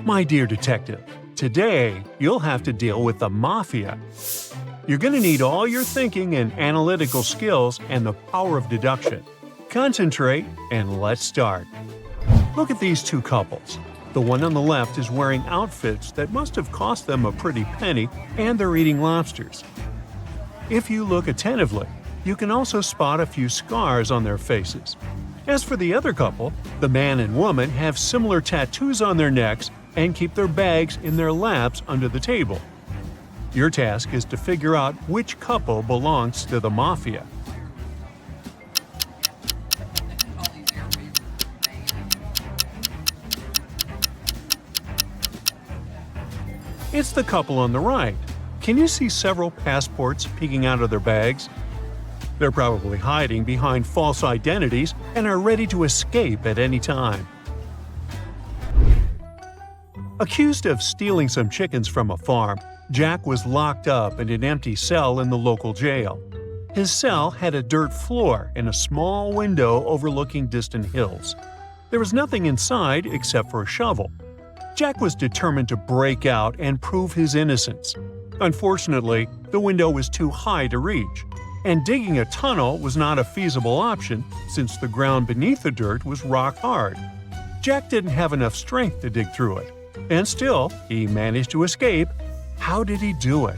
My dear detective, today you'll have to deal with the mafia. You're going to need all your thinking and analytical skills and the power of deduction. Concentrate and let's start. Look at these two couples. The one on the left is wearing outfits that must have cost them a pretty penny, and they're eating lobsters. If you look attentively, you can also spot a few scars on their faces. As for the other couple, the man and woman have similar tattoos on their necks and keep their bags in their laps under the table. Your task is to figure out which couple belongs to the mafia. It's the couple on the right. Can you see several passports peeking out of their bags? They're probably hiding behind false identities and are ready to escape at any time. Accused of stealing some chickens from a farm, Jack was locked up in an empty cell in the local jail. His cell had a dirt floor and a small window overlooking distant hills. There was nothing inside except for a shovel. Jack was determined to break out and prove his innocence. Unfortunately, the window was too high to reach, and digging a tunnel was not a feasible option since the ground beneath the dirt was rock hard. Jack didn't have enough strength to dig through it, and still, he managed to escape. How did he do it?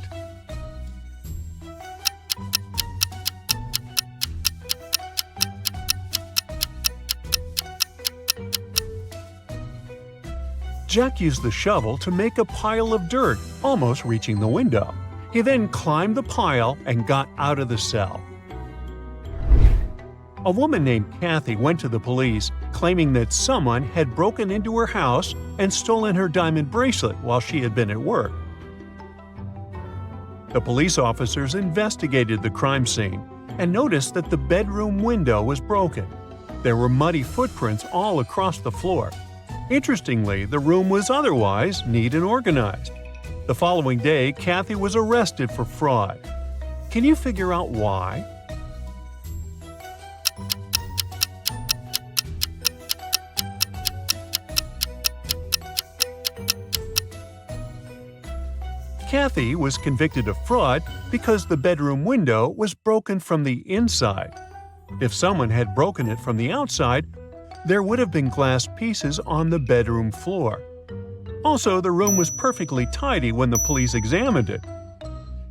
Jack used the shovel to make a pile of dirt, almost reaching the window. He then climbed the pile and got out of the cell. A woman named Kathy went to the police, claiming that someone had broken into her house and stolen her diamond bracelet while she had been at work. The police officers investigated the crime scene and noticed that the bedroom window was broken. There were muddy footprints all across the floor. Interestingly, the room was otherwise neat and organized. The following day, Kathy was arrested for fraud. Can you figure out why? Kathy was convicted of fraud because the bedroom window was broken from the inside. If someone had broken it from the outside, there would have been glass pieces on the bedroom floor. Also, the room was perfectly tidy when the police examined it.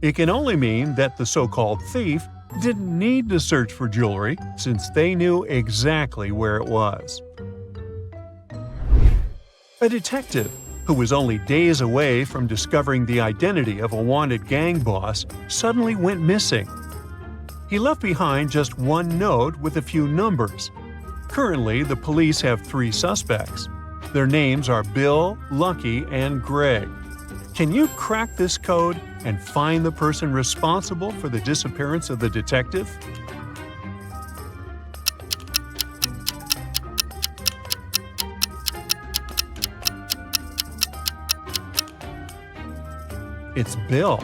It can only mean that the so-called thief didn't need to search for jewelry since they knew exactly where it was. A detective, who was only days away from discovering the identity of a wanted gang boss, suddenly went missing. He left behind just one note with a few numbers. Currently, the police have 3 suspects. Their names are Bill, Lucky, and Greg. Can you crack this code and find the person responsible for the disappearance of the detective? It's Bill.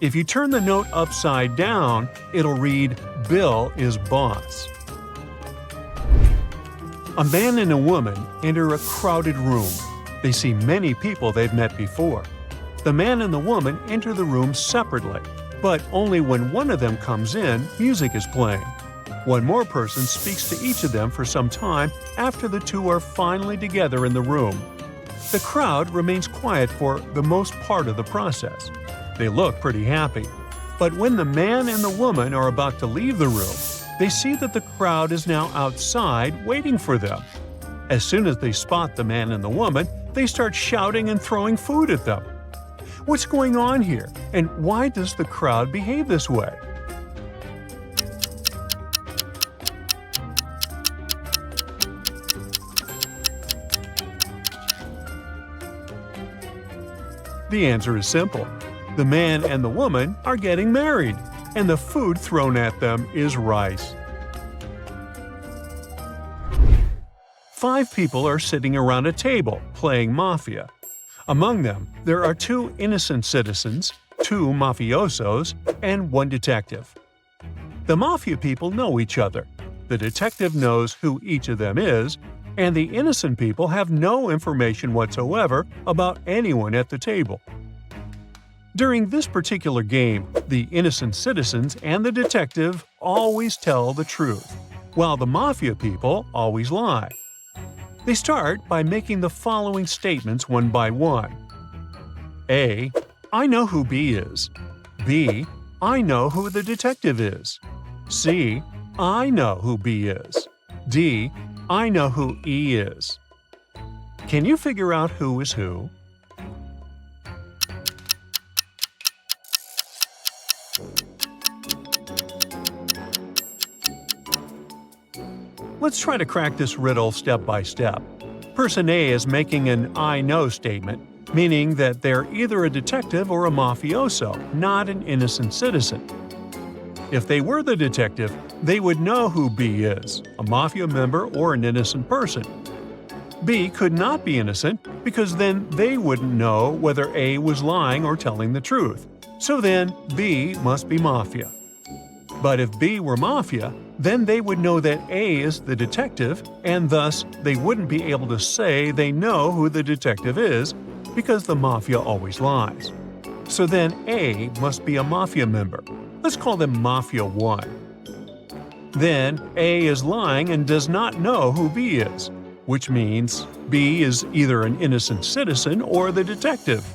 If you turn the note upside down, it'll read, "Bill is boss." A man and a woman enter a crowded room. They see many people they've met before. The man and the woman enter the room separately, but only when one of them comes in, music is playing. One more person speaks to each of them for some time after the two are finally together in the room. The crowd remains quiet for the most part of the process. They look pretty happy. But when the man and the woman are about to leave the room, they see that the crowd is now outside waiting for them. As soon as they spot the man and the woman, they start shouting and throwing food at them. What's going on here, and why does the crowd behave this way? The answer is simple. The man and the woman are getting married, and the food thrown at them is rice. 5 people are sitting around a table playing mafia. Among them, there are 2 innocent citizens, 2 mafiosos, and 1 detective. The mafia people know each other. The detective knows who each of them is, and the innocent people have no information whatsoever about anyone at the table. During this particular game, the innocent citizens and the detective always tell the truth, while the mafia people always lie. They start by making the following statements one by one. A. I know who B is. B. I know who the detective is. C. I know who B is. D. I know who E is. Can you figure out who is who? Let's try to crack this riddle step by step. Person A is making an I know statement, meaning that they're either a detective or a mafioso, not an innocent citizen. If they were the detective, they would know who B is, a mafia member or an innocent person. B could not be innocent because then they wouldn't know whether A was lying or telling the truth. So then B must be mafia. But if B were mafia, then they would know that A is the detective, and thus they wouldn't be able to say they know who the detective is because the mafia always lies. So then A must be a mafia member. Let's call them Mafia 1. Then A is lying and does not know who B is, which means B is either an innocent citizen or the detective.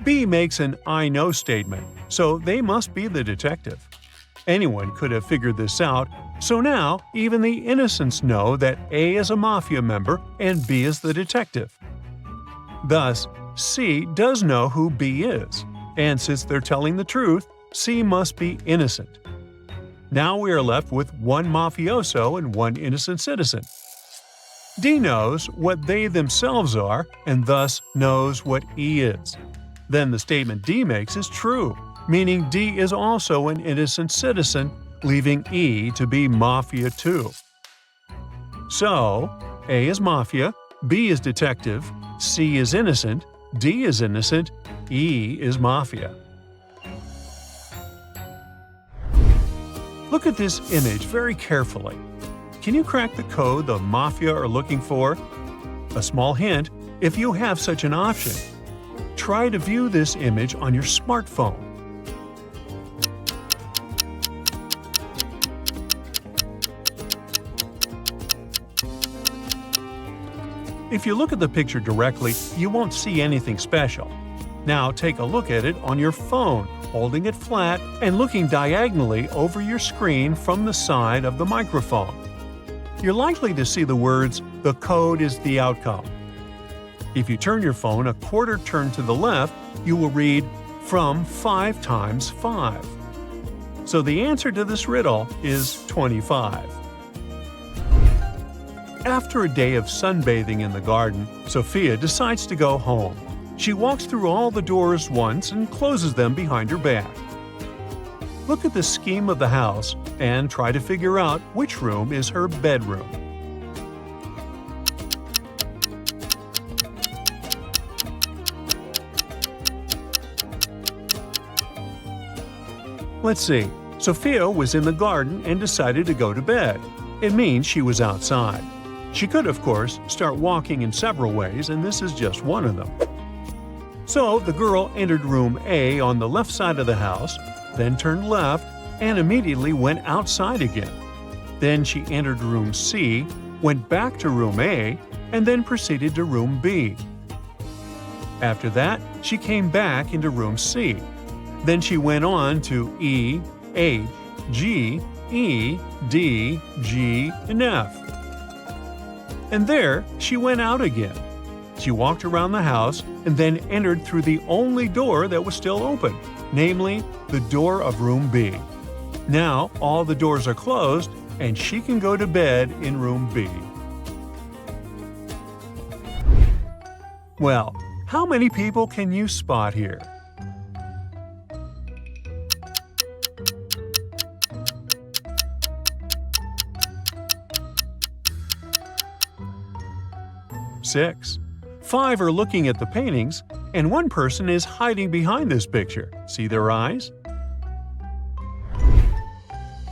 B makes an I know statement, so they must be the detective. Anyone could have figured this out, so now even the innocents know that A is a mafia member and B is the detective. Thus, C does know who B is, and since they're telling the truth, C must be innocent. Now we are left with one mafioso and one innocent citizen. D knows what they themselves are and thus knows what E is. Then the statement D makes is true, meaning D is also an innocent citizen, leaving E to be Mafia 2. So, A is Mafia, B is Detective, C is innocent, D is innocent, E is Mafia. Look at this image very carefully. Can you crack the code the Mafia are looking for? A small hint, if you have such an option. Try to view this image on your smartphone. If you look at the picture directly, you won't see anything special. Now take a look at it on your phone, holding it flat and looking diagonally over your screen from the side of the microphone. You're likely to see the words, "The code is the outcome." If you turn your phone a quarter turn to the left, you will read, "from 5 times 5." So the answer to this riddle is 25. After a day of sunbathing in the garden, Sophia decides to go home. She walks through all the doors once and closes them behind her back. Look at the scheme of the house and try to figure out which room is her bedroom. Let's see. Sophia was in the garden and decided to go to bed. It means she was outside. She could, of course, start walking in several ways, and this is just one of them. So the girl entered room A on the left side of the house, then turned left, and immediately went outside again. Then she entered room C, went back to room A, and then proceeded to room B. After that, she came back into room C. Then she went on to E, H, G, E, D, G, and F. And there, she went out again. She walked around the house and then entered through the only door that was still open, namely, the door of room B. Now, all the doors are closed, and she can go to bed in room B. Well, how many people can you spot here? Six. 5 are looking at the paintings, and one person is hiding behind this picture. See their eyes?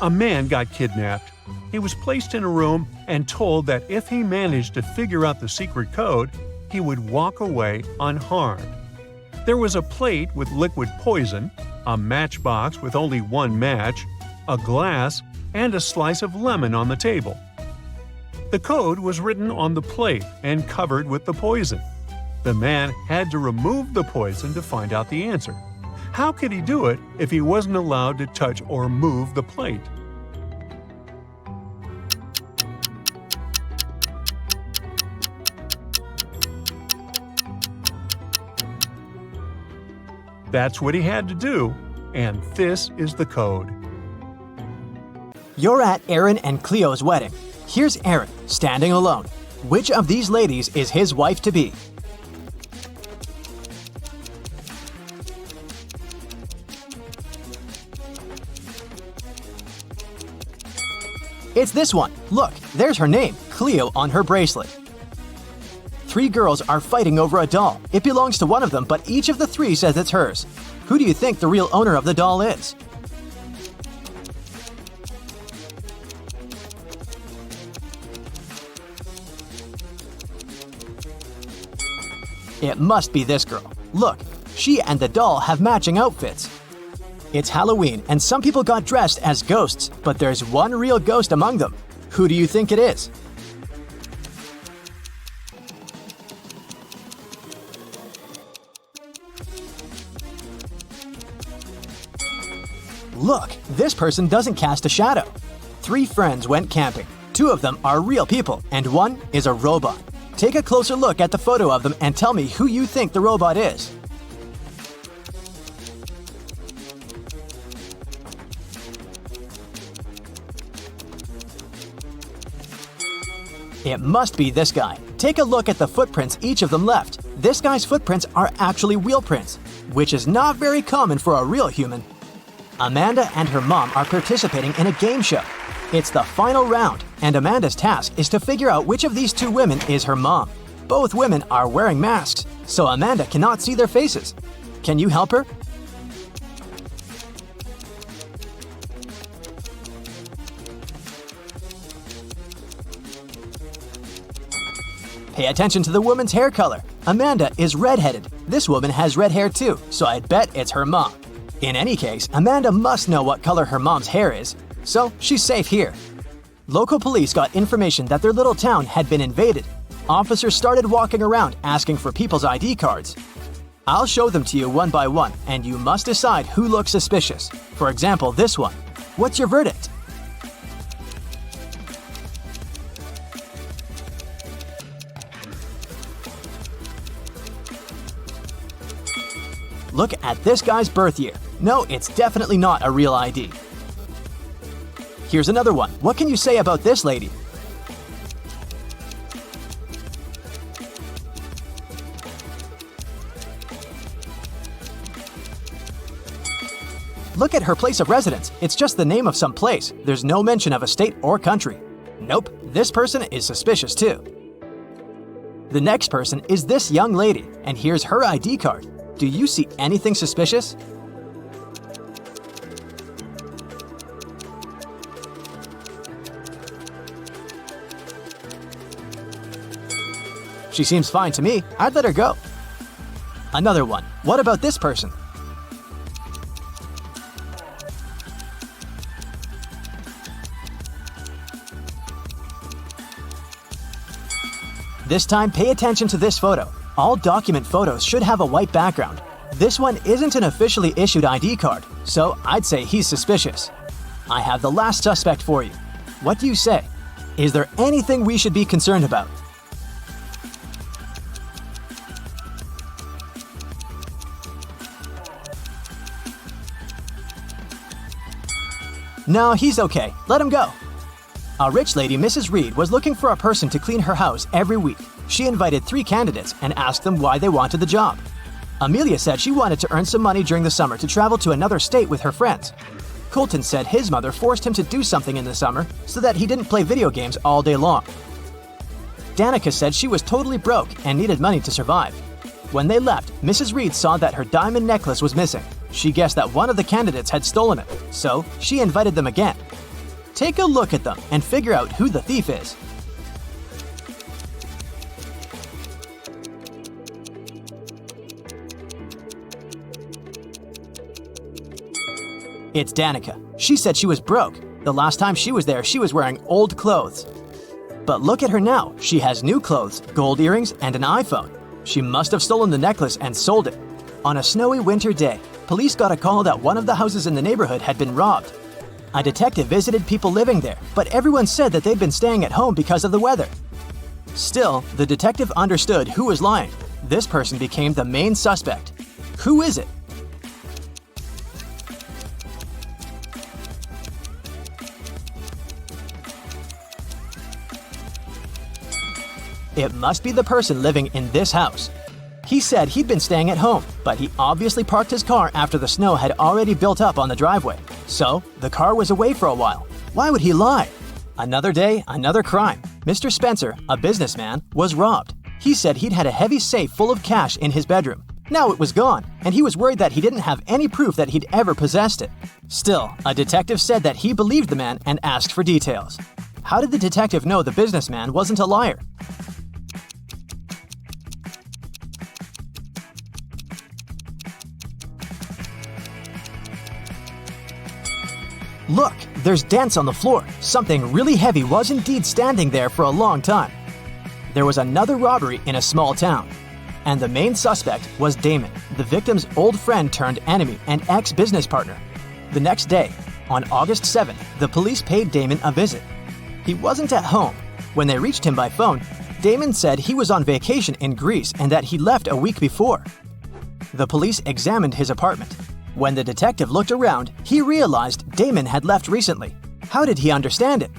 A man got kidnapped. He was placed in a room and told that if he managed to figure out the secret code, he would walk away unharmed. There was a plate with liquid poison, a matchbox with only one match, a glass, and a slice of lemon on the table. The code was written on the plate and covered with the poison. The man had to remove the poison to find out the answer. How could he do it if he wasn't allowed to touch or move the plate? That's what he had to do, and this is the code. You're at Aaron and Cleo's wedding. Here's Aaron, standing alone. Which of these ladies is his wife-to-be? It's this one. Look, there's her name, Cleo, on her bracelet. 3 girls are fighting over a doll. It belongs to one of them, but each of the 3 says it's hers. Who do you think the real owner of the doll is? It must be this girl. Look, she and the doll have matching outfits. It's Halloween, and some people got dressed as ghosts, but there's one real ghost among them. Who do you think it is? Look, this person doesn't cast a shadow. 3 friends went camping. 2 of them are real people, and 1 is a robot. Take a closer look at the photo of them and tell me who you think the robot is. It must be this guy. Take a look at the footprints each of them left. This guy's footprints are actually wheel prints, which is not very common for a real human. Amanda and her mom are participating in a game show. It's the final round, and Amanda's task is to figure out which of these 2 women is her mom. Both women are wearing masks, so Amanda cannot see their faces. Can you help her? Pay attention to the woman's hair color. Amanda is redheaded. This woman has red hair too, so I'd bet it's her mom. In any case, Amanda must know what color her mom's hair is, so she's safe here. Local police got information that their little town had been invaded. Officers started walking around asking for people's ID cards. I'll show them to you one by one, and you must decide who looks suspicious. For example, this one. What's your verdict? Look at this guy's birth year. No, it's definitely not a real ID. Here's another one. What can you say about this lady? Look at her place of residence. It's just the name of some place. There's no mention of a state or country. Nope, this person is suspicious too. The next person is this young lady, and here's her ID card. Do you see anything suspicious? She seems fine to me. I'd let her go. Another one. What about this person? This time, pay attention to this photo. All document photos should have a white background. This one isn't an officially issued ID card, so I'd say he's suspicious. I have the last suspect for you. What do you say? Is there anything we should be concerned about? No, he's okay. Let him go. A rich lady, Mrs. Reed, was looking for a person to clean her house every week. She invited 3 candidates and asked them why they wanted the job. Amelia said she wanted to earn some money during the summer to travel to another state with her friends. Colton said his mother forced him to do something in the summer so that he didn't play video games all day long. Danica said she was totally broke and needed money to survive. When they left, Mrs. Reed saw that her diamond necklace was missing. She guessed that one of the candidates had stolen it, so she invited them again. Take a look at them and figure out who the thief is. It's Danica. She said she was broke. The last time she was there, she was wearing old clothes. But look at her now. She has new clothes, gold earrings, and an iPhone. She must have stolen the necklace and sold it. On a snowy winter day, police got a call that one of the houses in the neighborhood had been robbed. A detective visited people living there, but everyone said that they'd been staying at home because of the weather. Still, the detective understood who was lying. This person became the main suspect. Who is it? It must be the person living in this house. He said he'd been staying at home, but he obviously parked his car after the snow had already built up on the driveway. So, the car was away for a while. Why would he lie? Another day, another crime. Mr. Spencer, a businessman, was robbed. He said he'd had a heavy safe full of cash in his bedroom. Now it was gone, and he was worried that he didn't have any proof that he'd ever possessed it. Still, a detective said that he believed the man and asked for details. How did the detective know the businessman wasn't a liar? Look, there's dents on the floor. Something really heavy was indeed standing there for a long time. There was another robbery in a small town. And the main suspect was Damon, the victim's old friend turned enemy and ex-business partner. The next day, on August 7th, the police paid Damon a visit. He wasn't at home. When they reached him by phone, Damon said he was on vacation in Greece and that he left a week before. The police examined his apartment. When the detective looked around, he realized Damon had left recently. How did he understand it?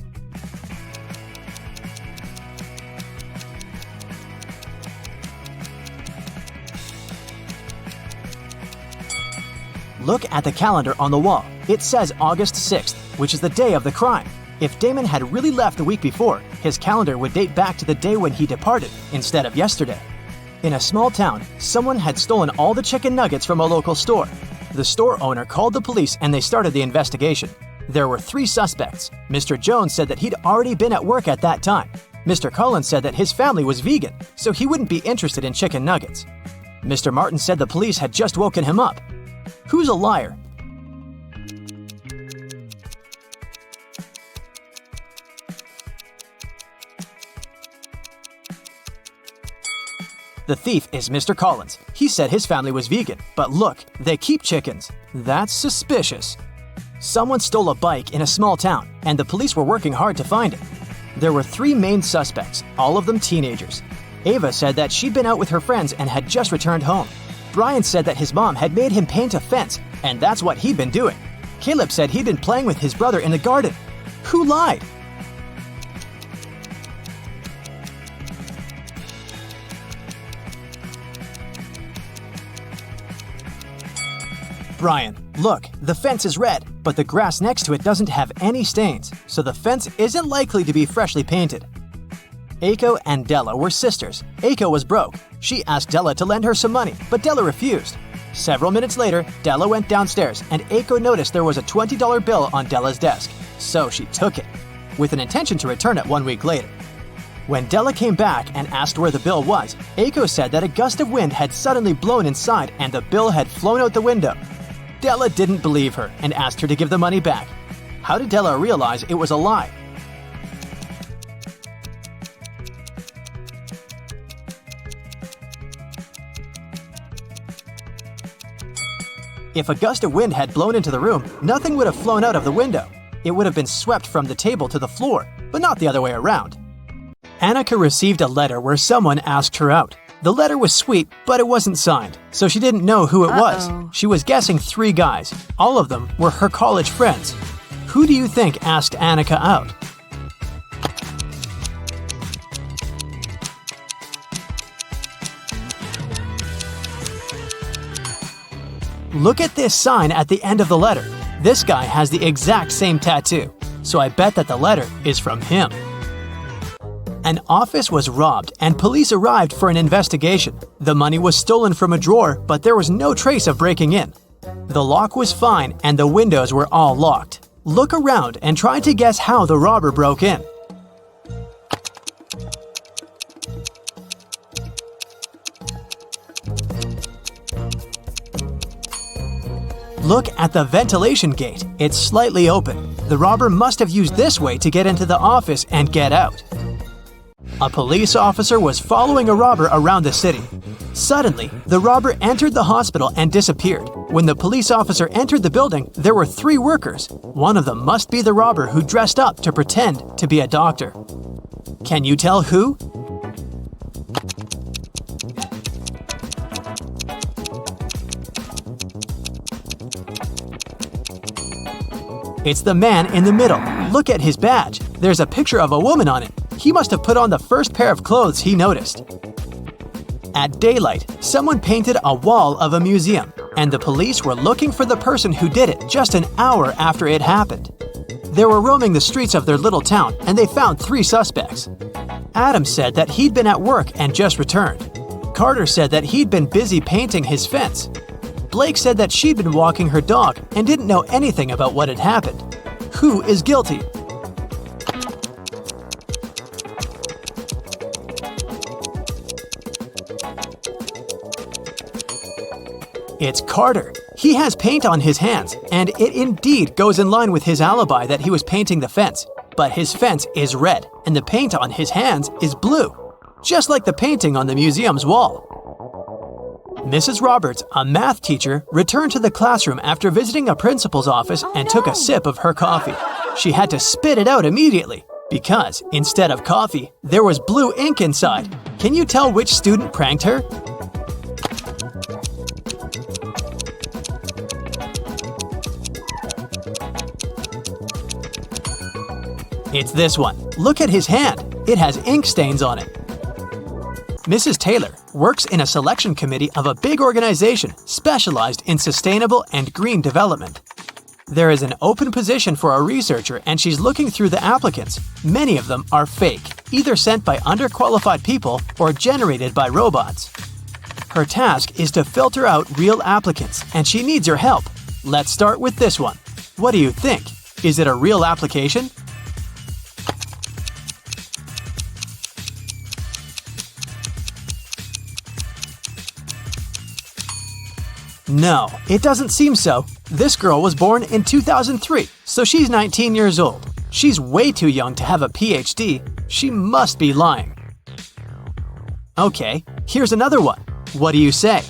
Look at the calendar on the wall. It says August 6th, which is the day of the crime. If Damon had really left the week before, his calendar would date back to the day when he departed, instead of yesterday. In a small town, someone had stolen all the chicken nuggets from a local store. The store owner called the police and they started the investigation. There were 3 suspects. Mr. Jones said that he'd already been at work at that time. Mr. Collins said that his family was vegan, so he wouldn't be interested in chicken nuggets. Mr. Martin said the police had just woken him up. Who's a liar? The thief is Mr. Collins. He said his family was vegan, but look, they keep chickens. That's suspicious. Someone stole a bike in a small town, and the police were working hard to find it. There were 3 main suspects, all of them teenagers. Ava said that she'd been out with her friends and had just returned home. Brian said that his mom had made him paint a fence, and that's what he'd been doing. Caleb said he'd been playing with his brother in the garden. Who lied? Brian, look, the fence is red, but the grass next to it doesn't have any stains, so the fence isn't likely to be freshly painted. Aiko and Della were sisters. Aiko was broke. She asked Della to lend her some money, but Della refused. Several minutes later, Della went downstairs and Aiko noticed there was a $20 bill on Della's desk, so she took it, with an intention to return it 1 week later. When Della came back and asked where the bill was, Aiko said that a gust of wind had suddenly blown inside and the bill had flown out the window. Della didn't believe her and asked her to give the money back. How did Della realize it was a lie? If a gust of wind had blown into the room, nothing would have flown out of the window. It would have been swept from the table to the floor, but not the other way around. Annika received a letter where someone asked her out. The letter was sweet, but it wasn't signed, so she didn't know who it was. She was guessing 3 guys. All of them were her college friends. Who do you think asked Annika out? Look at this sign at the end of the letter. This guy has the exact same tattoo, so I bet that the letter is from him. An office was robbed and police arrived for an investigation. The money was stolen from a drawer, but there was no trace of breaking in. The lock was fine and the windows were all locked. Look around and try to guess how the robber broke in. Look at the ventilation gate. It's slightly open. The robber must have used this way to get into the office and get out. A police officer was following a robber around the city. Suddenly, the robber entered the hospital and disappeared. When the police officer entered the building, there were 3 workers. One of them must be the robber who dressed up to pretend to be a doctor. Can you tell who? It's the man in the middle. Look at his badge. There's a picture of a woman on it. He must have put on the first pair of clothes he noticed. At daylight, someone painted a wall of a museum, and the police were looking for the person who did it just an hour after it happened. They were roaming the streets of their little town, and they found 3 suspects. Adam said that he'd been at work and just returned. Carter said that he'd been busy painting his fence. Blake said that she'd been walking her dog and didn't know anything about what had happened. Who is guilty? It's Carter. He has paint on his hands, and it indeed goes in line with his alibi that he was painting the fence. But his fence is red, and the paint on his hands is blue, just like the painting on the museum's wall. Mrs. Roberts, a math teacher, returned to the classroom after visiting a principal's office and took a sip of her coffee. She had to spit it out immediately because, instead of coffee, there was blue ink inside. Can you tell which student pranked her? It's this one. Look at his hand. It has ink stains on it. Mrs. Taylor works in a selection committee of a big organization specialized in sustainable and green development. There is an open position for a researcher, and she's looking through the applicants. Many of them are fake, either sent by underqualified people or generated by robots. Her task is to filter out real applicants, and she needs your help. Let's start with this one. What do you think? Is it a real application? No, it doesn't seem so. This girl was born in 2003, so she's 19 years old. She's way too young to have a PhD. She must be lying. Okay, here's another one. What do you say?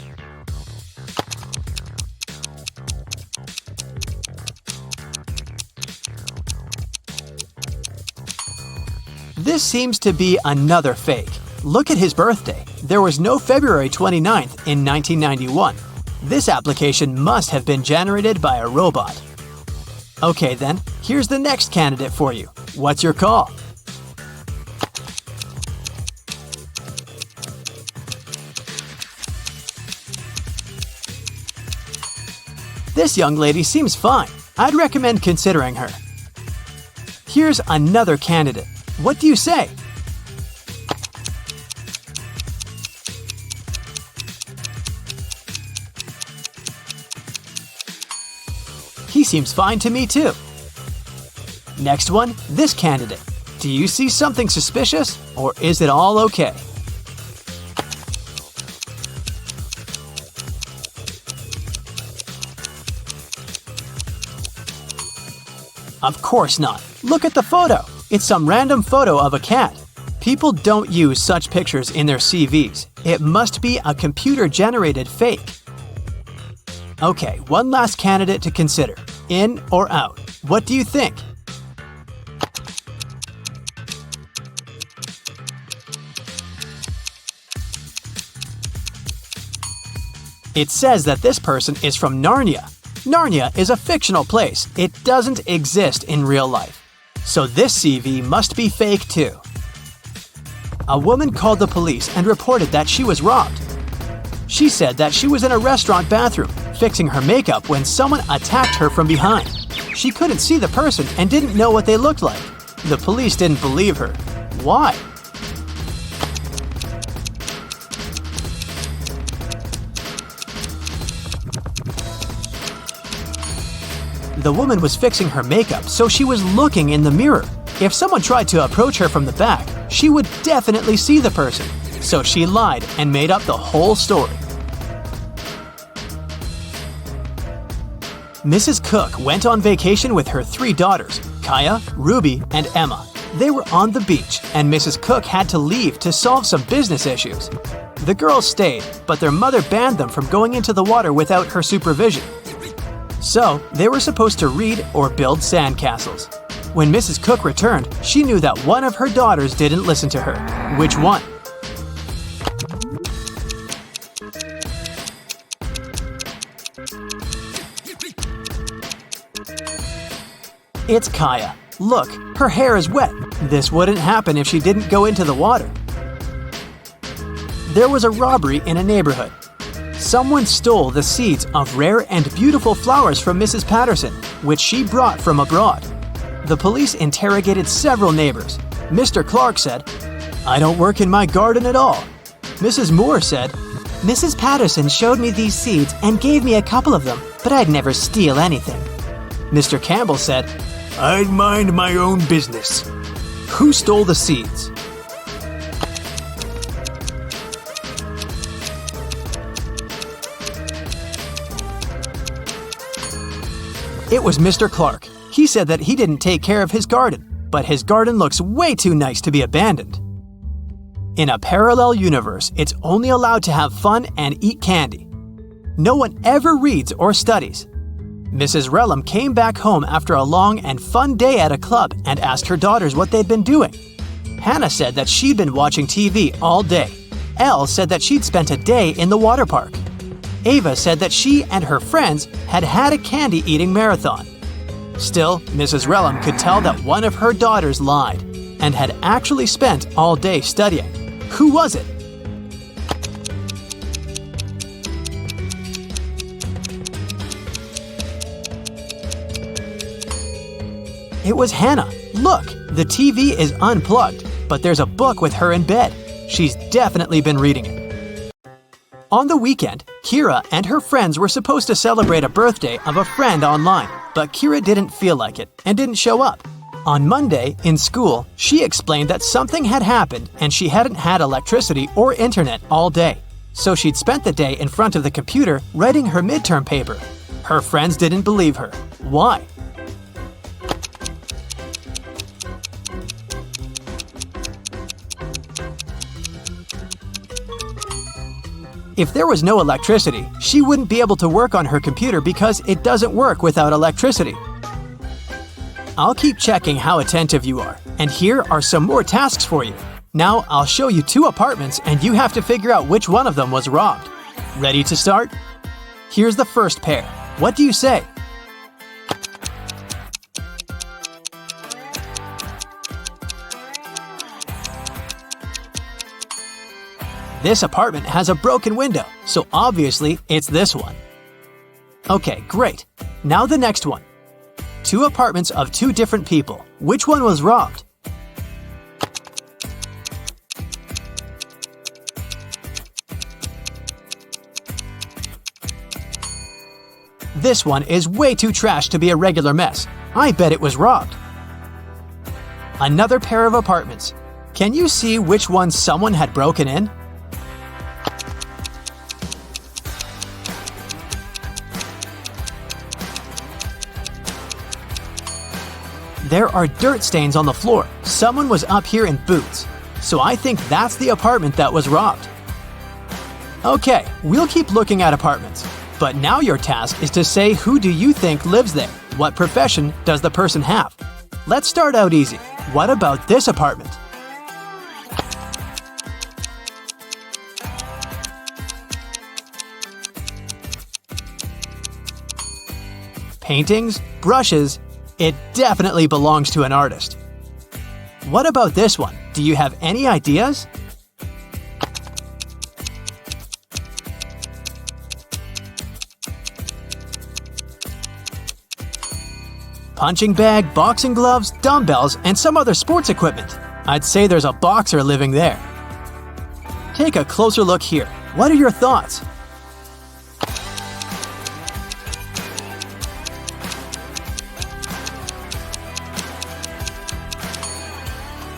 This seems to be another fake. Look at his birthday. There was no February 29th in 1991. This application must have been generated by a robot. Okay then, here's the next candidate for you. What's your call? This young lady seems fine. I'd recommend considering her. Here's another candidate. What do you say? He seems fine to me too. Next one, this candidate. Do you see something suspicious, or is it all okay? Of course not. Look at the photo. It's some random photo of a cat. People don't use such pictures in their CVs. It must be a computer-generated fake. Okay, one last candidate to consider. In or out? What do you think? It says that this person is from Narnia. Narnia is a fictional place. It doesn't exist in real life. So this CV must be fake too. A woman called the police and reported that she was robbed. She said that she was in a restaurant bathroom, fixing her makeup when someone attacked her from behind. She couldn't see the person and didn't know what they looked like. The police didn't believe her. Why? The woman was fixing her makeup, so she was looking in the mirror. If someone tried to approach her from the back, she would definitely see the person. So she lied and made up the whole story. Mrs. Cook went on vacation with her 3 daughters, Kaya, Ruby, and Emma. They were on the beach, and Mrs. Cook had to leave to solve some business issues. The girls stayed, but their mother banned them from going into the water without her supervision. So, they were supposed to read or build sandcastles. When Mrs. Cook returned, she knew that one of her daughters didn't listen to her. Which one? It's Kaya. Look, her hair is wet. This wouldn't happen if she didn't go into the water. There was a robbery in a neighborhood. Someone stole the seeds of rare and beautiful flowers from Mrs. Patterson, which she brought from abroad. The police interrogated several neighbors. Mr. Clark said, "I don't work in my garden at all." Mrs. Moore said, "Mrs. Patterson showed me these seeds and gave me a couple of them, but I'd never steal anything." Mr. Campbell said, "I'd mind my own business." Who stole the seeds? It was Mr. Clark. He said that he didn't take care of his garden, but his garden looks way too nice to be abandoned. In a parallel universe, it's only allowed to have fun and eat candy. No one ever reads or studies. Mrs. Relham came back home after a long and fun day at a club and asked her daughters what they'd been doing. Hannah said that she'd been watching TV all day. Elle said that she'd spent a day in the water park. Ava said that she and her friends had had a candy-eating marathon. Still, Mrs. Relham could tell that one of her daughters lied and had actually spent all day studying. Who was it? It was Hannah. Look, the TV is unplugged, but there's a book with her in bed. She's definitely been reading it. On the weekend, Kira and her friends were supposed to celebrate a birthday of a friend online, but Kira didn't feel like it and didn't show up. On Monday, in school, she explained that something had happened and she hadn't had electricity or internet all day. So she'd spent the day in front of the computer writing her midterm paper. Her friends didn't believe her. Why? If there was no electricity, she wouldn't be able to work on her computer because it doesn't work without electricity. I'll keep checking how attentive you are, and here are some more tasks for you. Now I'll show you 2 apartments and you have to figure out which one of them was robbed. Ready to start? Here's the first pair. What do you say? This apartment has a broken window, so obviously it's this one. Okay, great. Now the next one. 2 apartments of 2 different people. Which one was robbed? This one is way too trash to be a regular mess. I bet it was robbed. Another pair of apartments. Can you see which one someone had broken in? There are dirt stains on the floor. Someone was up here in boots. So I think that's the apartment that was robbed. Okay, we'll keep looking at apartments. But now your task is to say who do you think lives there? What profession does the person have? Let's start out easy. What about this apartment? Paintings, brushes, it definitely belongs to an artist. What about this one? Do you have any ideas? Punching bag, boxing gloves, dumbbells, and some other sports equipment. I'd say there's a boxer living there. Take a closer look here. What are your thoughts?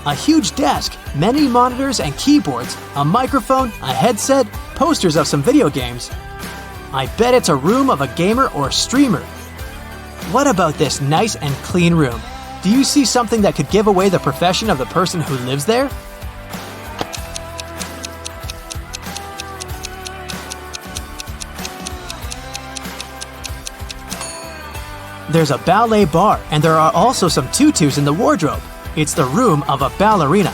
A huge desk, many monitors and keyboards, a microphone, a headset, posters of some video games. I bet it's a room of a gamer or streamer. What about this nice and clean room? Do you see something that could give away the profession of the person who lives there? There's a ballet bar, and there are also some tutus in the wardrobe. It's the room of a ballerina.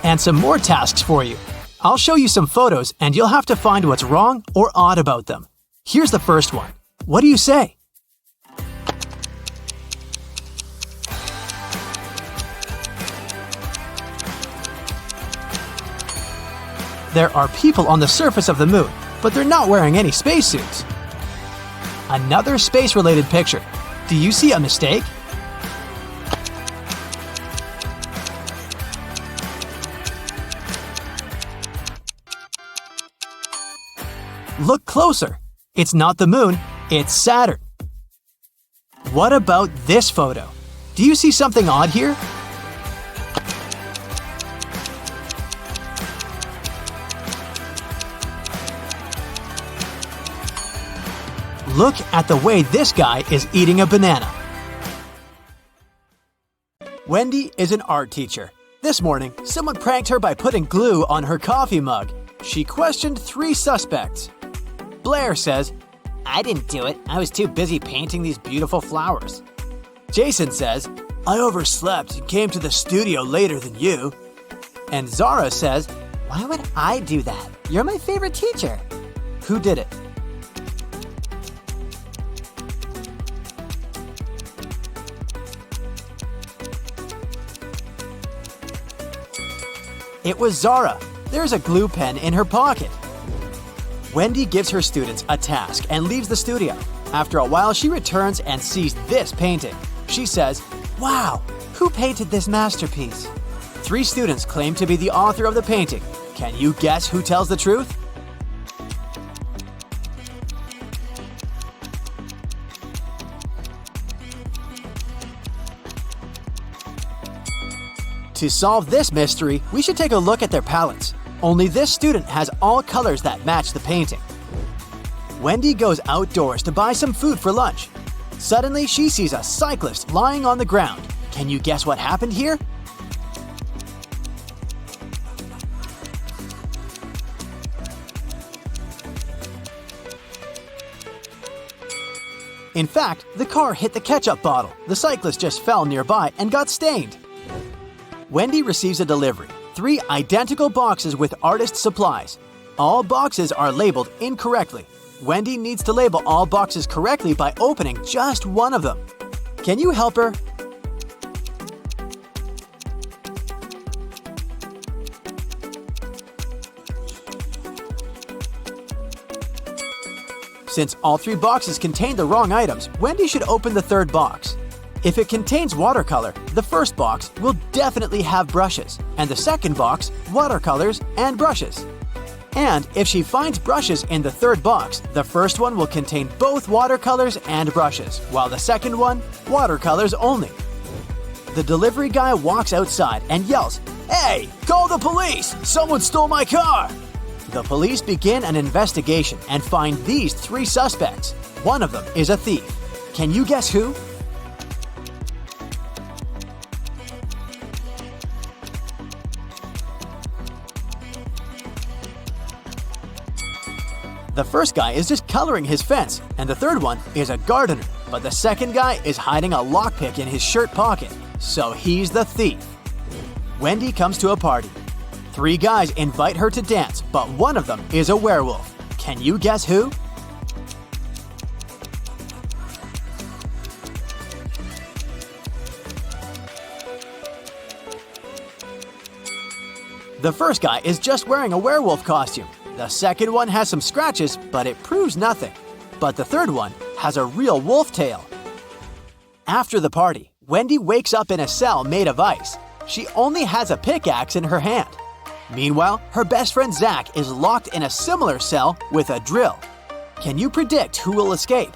And some more tasks for you. I'll show you some photos, and you'll have to find what's wrong or odd about them. Here's the first one. What do you say? There are people on the surface of the moon, but they're not wearing any spacesuits. Another space-related picture. Do you see a mistake? Look closer. It's not the moon, it's Saturn. What about this photo? Do you see something odd here? Look at the way this guy is eating a banana. Wendy is an art teacher. This morning, someone pranked her by putting glue on her coffee mug. She questioned 3 suspects. Blair says, I didn't do it. I was too busy painting these beautiful flowers. Jason says, I overslept and came to the studio later than you. And Zara says, Why would I do that? You're my favorite teacher. who did it? It was Zara. There's a glue pen in her pocket. Wendy gives her students a task and leaves the studio. After a while, she returns and sees this painting. She says, Wow, who painted this masterpiece? 3 students claim to be the author of the painting. Can you guess who tells the truth? To solve this mystery, we should take a look at their palettes. Only this student has all colors that match the painting. Wendy goes outdoors to buy some food for lunch. Suddenly, she sees a cyclist lying on the ground. Can you guess what happened here? In fact, the car hit the ketchup bottle. The cyclist just fell nearby and got stained. Wendy receives a delivery. 3 identical boxes with artist supplies. All boxes are labeled incorrectly. Wendy needs to label all boxes correctly by opening just one of them. Can you help her? Since all 3 boxes contain the wrong items, Wendy should open the 3rd box. If it contains watercolor, the first box will definitely have brushes, and the second box, watercolors and brushes. And if she finds brushes in the 3rd box, the first one will contain both watercolors and brushes, while the second one, watercolors only. The delivery guy walks outside and yells, Hey, call the police! Someone stole my car! The police begin an investigation and find these 3 suspects. One of them is a thief. Can you guess who? The first guy is just coloring his fence, and the 3rd one is a gardener. But the second guy is hiding a lockpick in his shirt pocket, so he's the thief. Wendy comes to a party. 3 guys invite her to dance, but one of them is a werewolf. Can you guess who? The first guy is just wearing a werewolf costume. The second one has some scratches, but it proves nothing. But the 3rd one has a real wolf tail. After the party, Wendy wakes up in a cell made of ice. She only has a pickaxe in her hand. Meanwhile, her best friend Zach is locked in a similar cell with a drill. Can you predict who will escape?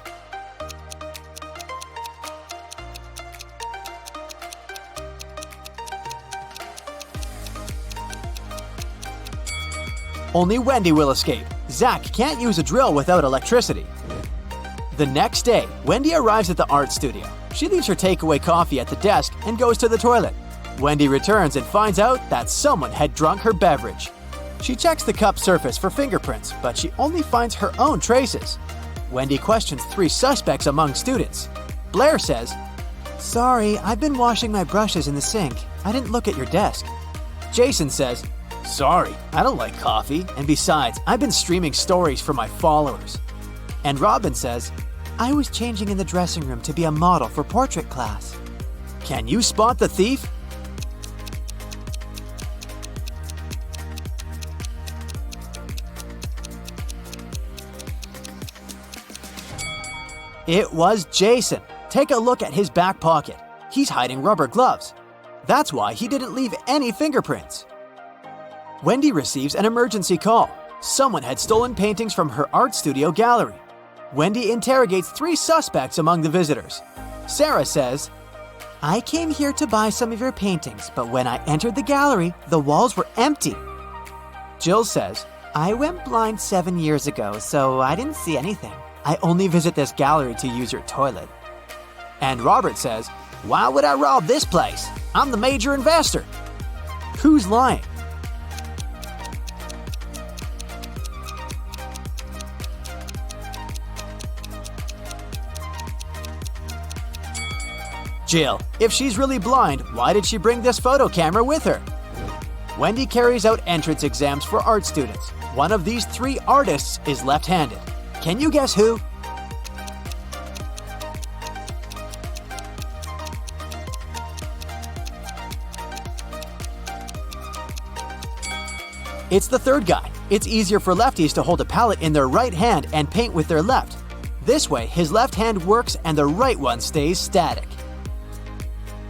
Only Wendy will escape. Zach can't use a drill without electricity. The next day, Wendy arrives at the art studio. She leaves her takeaway coffee at the desk and goes to the toilet. Wendy returns and finds out that someone had drunk her beverage. She checks the cup surface for fingerprints, but she only finds her own traces. Wendy questions 3 suspects among students. Blair says, "Sorry, I've been washing my brushes in the sink. I didn't look at your desk." Jason says, "Sorry, I don't like coffee, and besides, I've been streaming stories for my followers." And Robin says, "I was changing in the dressing room to be a model for portrait class." Can you spot the thief? It was Jason. Take a look at his back pocket. He's hiding rubber gloves. That's why he didn't leave any fingerprints. Wendy receives an emergency call. Someone had stolen paintings from her art studio gallery. Wendy interrogates 3 suspects among the visitors. Sarah says, "I came here to buy some of your paintings, but when I entered the gallery, the walls were empty." Jill says, "I went blind 7 years ago, so I didn't see anything. I only visit this gallery to use your toilet." And Robert says, "Why would I rob this place? I'm the major investor." Who's lying? Jill. If she's really blind, why did she bring this photo camera with her? Wendy carries out entrance exams for art students. One of these 3 artists is left-handed. Can you guess who? It's the third guy. It's easier for lefties to hold a palette in their right hand and paint with their left. This way, his left hand works and the right one stays static.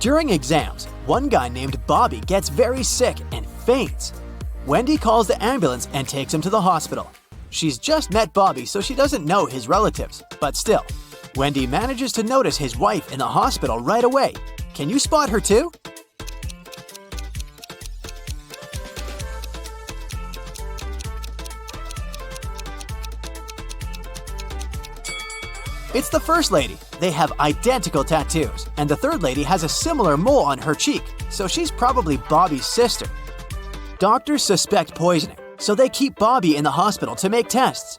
During exams, one guy named Bobby gets very sick and faints. Wendy calls the ambulance and takes him to the hospital. She's just met Bobby, so she doesn't know his relatives, but still, Wendy manages to notice his wife in the hospital right away. Can you spot her too? It's the first lady. They have identical tattoos, and the third lady has a similar mole on her cheek, so she's probably Bobby's sister. Doctors suspect poisoning, so they keep Bobby in the hospital to make tests.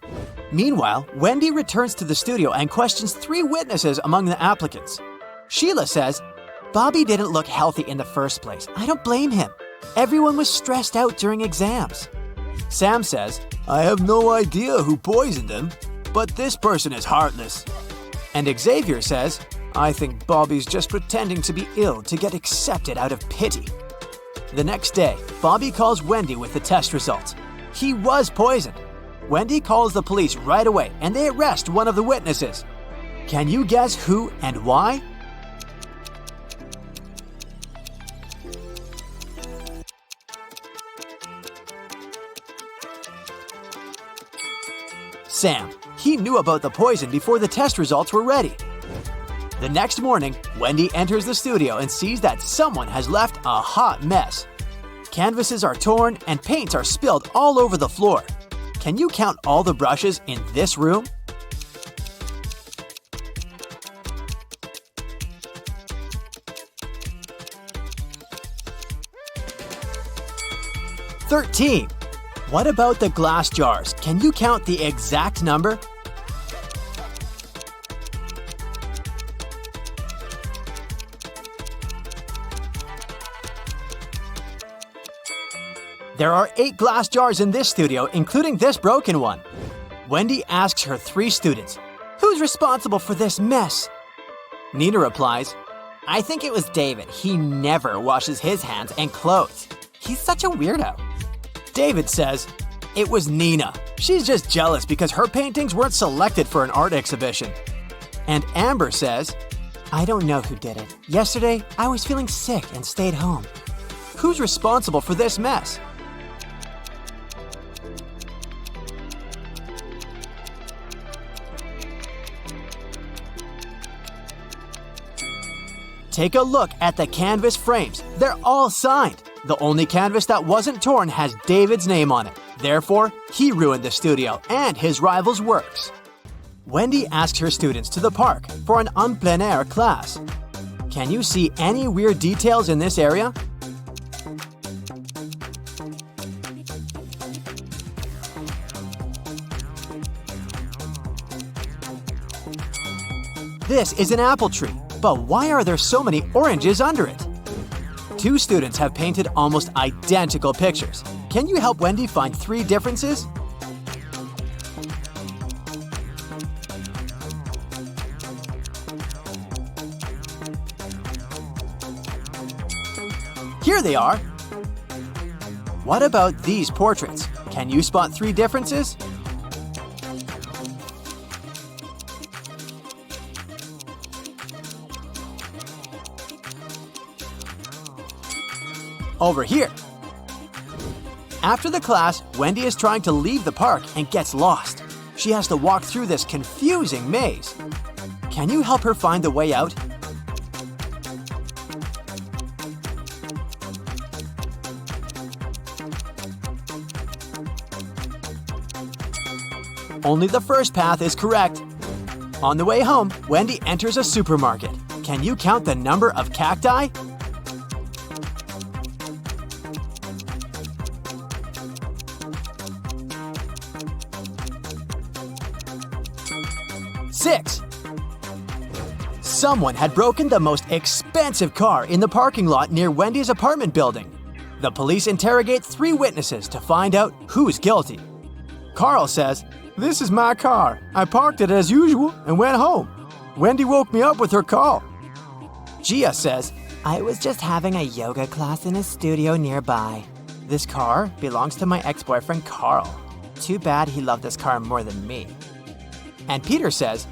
Meanwhile, Wendy returns to the studio and questions 3 witnesses among the applicants. Sheila says, "Bobby didn't look healthy in the first place. I don't blame him. Everyone was stressed out during exams." Sam says, "I have no idea who poisoned him, but this person is heartless." And Xavier says, "I think Bobby's just pretending to be ill to get accepted out of pity." The next day, Bobby calls Wendy with the test results. He was poisoned. Wendy calls the police right away and they arrest one of the witnesses. Can you guess who and why? Sam. He knew about the poison before the test results were ready. The next morning, Wendy enters the studio and sees that someone has left a hot mess. Canvases are torn and paints are spilled all over the floor. Can you count all the brushes in this room? "13. What about the glass jars? Can you count the exact number? There are 8 glass jars in this studio, including this broken one. Wendy asks her 3 students, "Who's responsible for this mess?" Nina replies, I think it was David. He never washes his hands and clothes. He's such a weirdo. David says, "It was Nina. She's just jealous because her paintings weren't selected for an art exhibition." And Amber says, "I don't know who did it. Yesterday, I was feeling sick and stayed home." Who's responsible for this mess? Take a look at the canvas frames. They're all signed. The only canvas that wasn't torn has David's name on it. Therefore, he ruined the studio and his rival's works. Wendy asked her students to the park for an en plein air class. Can you see any weird details in this area? This is an apple tree, but why are there so many oranges under it? Two students have painted almost identical pictures. Can you help Wendy find 3 differences? Here they are! What about these portraits? Can you spot 3 differences? Over here. After the class, Wendy is trying to leave the park and gets lost. She has to walk through this confusing maze. Can you help her find the way out? Only the first path is correct. On the way home, Wendy enters a supermarket. Can you count the number of cacti? Six. Someone had broken the most expensive car in the parking lot near Wendy's apartment building. The police interrogate 3 witnesses to find out who's guilty. Carl says, "This is my car. I parked it as usual and went home. Wendy woke me up with her call." Gia says, I was just having a yoga class in a studio nearby. "This car belongs to my ex-boyfriend Carl. Too bad he loved this car more than me. And Peter says,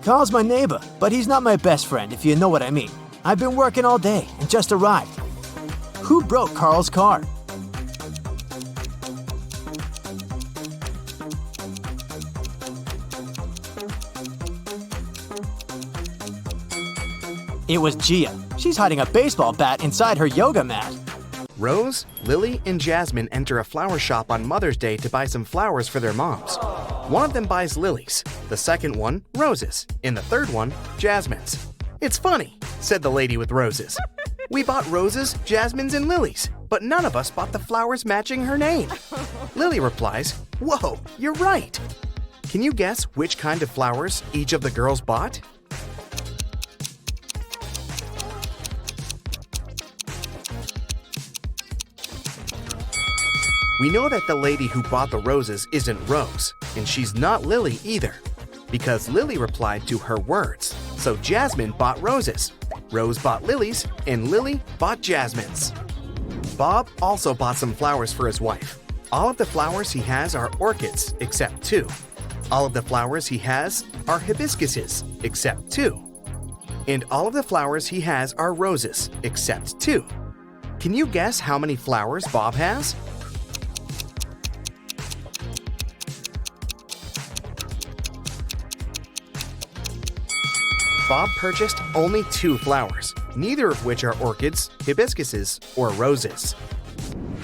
"Carl's my neighbor, but he's not my best friend, if you know what I mean. I've been working all day and just arrived." Who broke Carl's car? It was Gia. She's hiding a baseball bat inside her yoga mat. Rose, Lily, and Jasmine enter a flower shop on Mother's Day to buy some flowers for their moms. One of them buys lilies, the second one, roses, and the third one, jasmines. "It's funny," said the lady with roses. "We bought roses, jasmines, and lilies, but none of us bought the flowers matching her name." Lily replies, "Whoa, you're right." Can you guess which kind of flowers each of the girls bought? We know that the lady who bought the roses isn't Rose, and she's not Lily either, because Lily replied to her words. So Jasmine bought roses, Rose bought lilies, and Lily bought jasmines. Bob also bought some flowers for his wife. All of the flowers he has are orchids, except 2. All of the flowers he has are hibiscuses, except 2. And all of the flowers he has are roses, except 2. Can you guess how many flowers Bob has? Bob purchased only 2 flowers, neither of which are orchids, hibiscuses, or roses.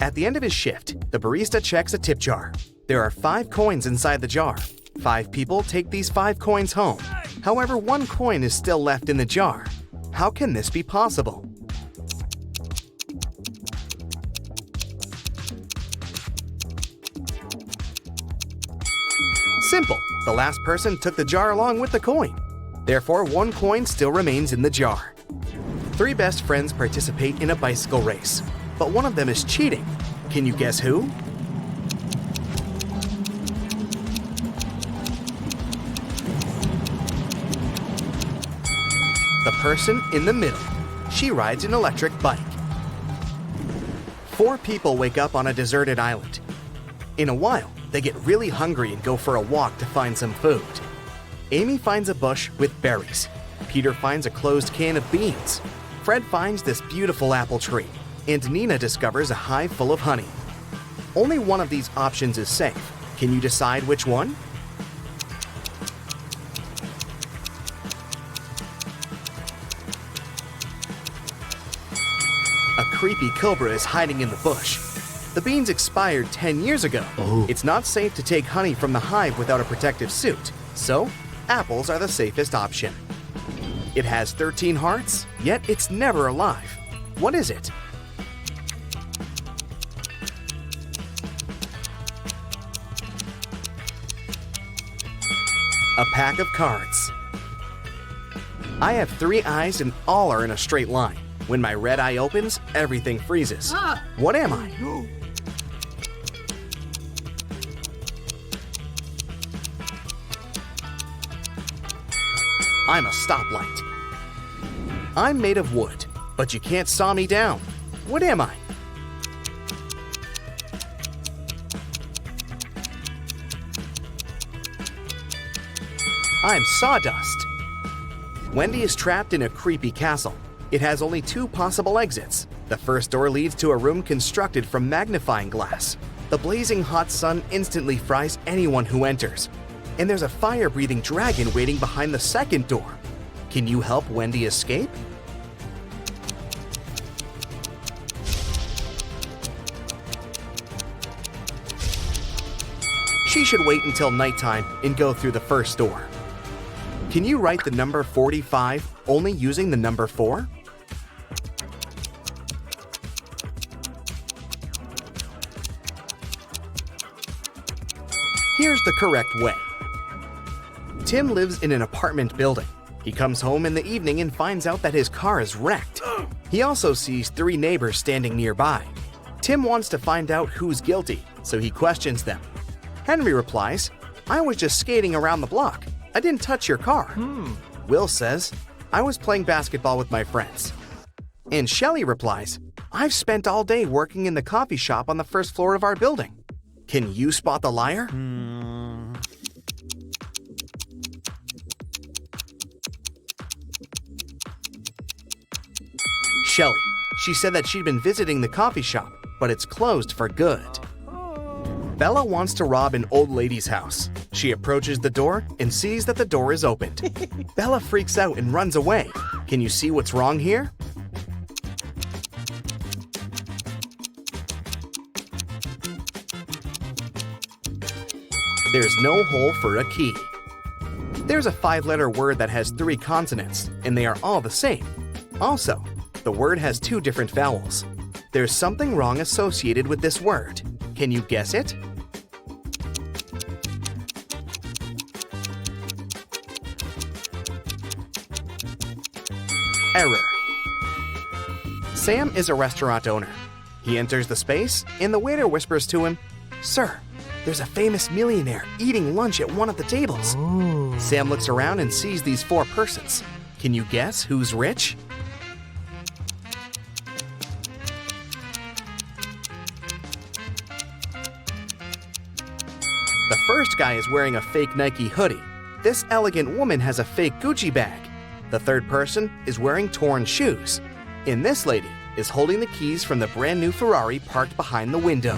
At the end of his shift, the barista checks a tip jar. There are 5 coins inside the jar. 5 people take these 5 coins home. However, 1 coin is still left in the jar. How can this be possible? Simple. The last person took the jar along with the coin. Therefore, 1 coin still remains in the jar. 3 best friends participate in a bicycle race, but one of them is cheating. Can you guess who? The person in the middle. She rides an electric bike. 4 people wake up on a deserted island. In a while, they get really hungry and go for a walk to find some food. Amy finds a bush with berries. Peter finds a closed can of beans. Fred finds this beautiful apple tree. And Nina discovers a hive full of honey. Only one of these options is safe. Can you decide which one? A creepy cobra is hiding in the bush. The beans expired 10 years ago. It's not safe to take honey from the hive without a protective suit, so apples are the safest option. It has 13 hearts, yet it's never alive. What is it? A pack of cards. I have 3 eyes and all are in a straight line. When my red eye opens, everything freezes. What am I? I'm a stoplight. I'm made of wood, but you can't saw me down. What am I? I'm sawdust. Wendy is trapped in a creepy castle. It has only 2 possible exits. The first door leads to a room constructed from magnifying glass. The blazing hot sun instantly fries anyone who enters. And there's a fire-breathing dragon waiting behind the second door. Can you help Wendy escape? She should wait until nighttime and go through the first door. Can you write the number 45 only using the number 4? Here's the correct way. Tim lives in an apartment building. He comes home in the evening and finds out that his car is wrecked. He also sees 3 neighbors standing nearby. Tim wants to find out who's guilty, so he questions them. Henry replies, "I was just skating around the block. I didn't touch your car." Will says, "I was playing basketball with my friends." And Shelley replies, "I've spent all day working in the coffee shop on the first floor of our building." Can you spot the liar? Shelley. She said that she'd been visiting the coffee shop, but it's closed for good. Bella wants to rob an old lady's house. She approaches the door and sees that the door is opened. Bella freaks out and runs away. Can you see what's wrong here? There's no hole for a key. There's a 5-letter word that has 3 consonants, and they are all the same. Also, the word has 2 different vowels. There's something wrong associated with this word. Can you guess it? Error. Sam is a restaurant owner. He enters the space, and the waiter whispers to him, "Sir, there's a famous millionaire eating lunch at one of the tables." Sam looks around and sees these 4 persons. Can you guess who's rich? The first guy is wearing a fake Nike hoodie. This elegant woman has a fake Gucci bag. The third person is wearing torn shoes. And this lady is holding the keys from the brand new Ferrari parked behind the window.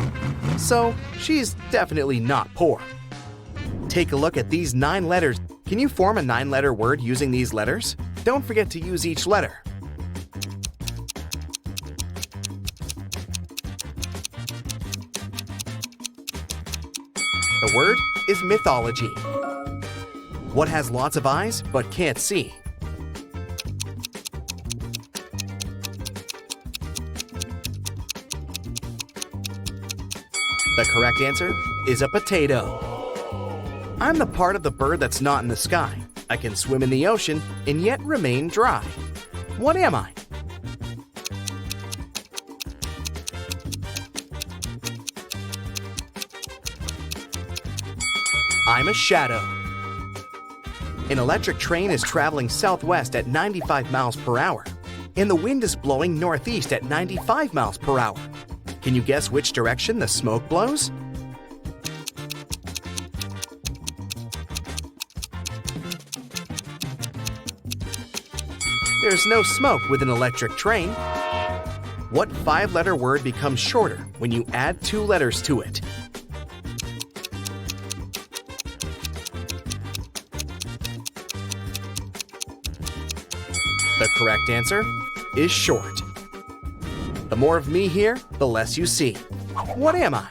So, she's definitely not poor. Take a look at these 9 letters. Can you form a 9-letter word using these letters? Don't forget to use each letter. The word is mythology. What has lots of eyes but can't see? The correct answer is a potato. I'm the part of the bird that's not in the sky. I can swim in the ocean and yet remain dry. What am I? I'm a shadow. An electric train is traveling southwest at 95 miles per hour, and the wind is blowing northeast at 95 miles per hour. Can you guess which direction the smoke blows? There's no smoke with an electric train. What 5-letter word becomes shorter when you add 2 letters to it? The correct answer is short. The more of me here, the less you see. What am I?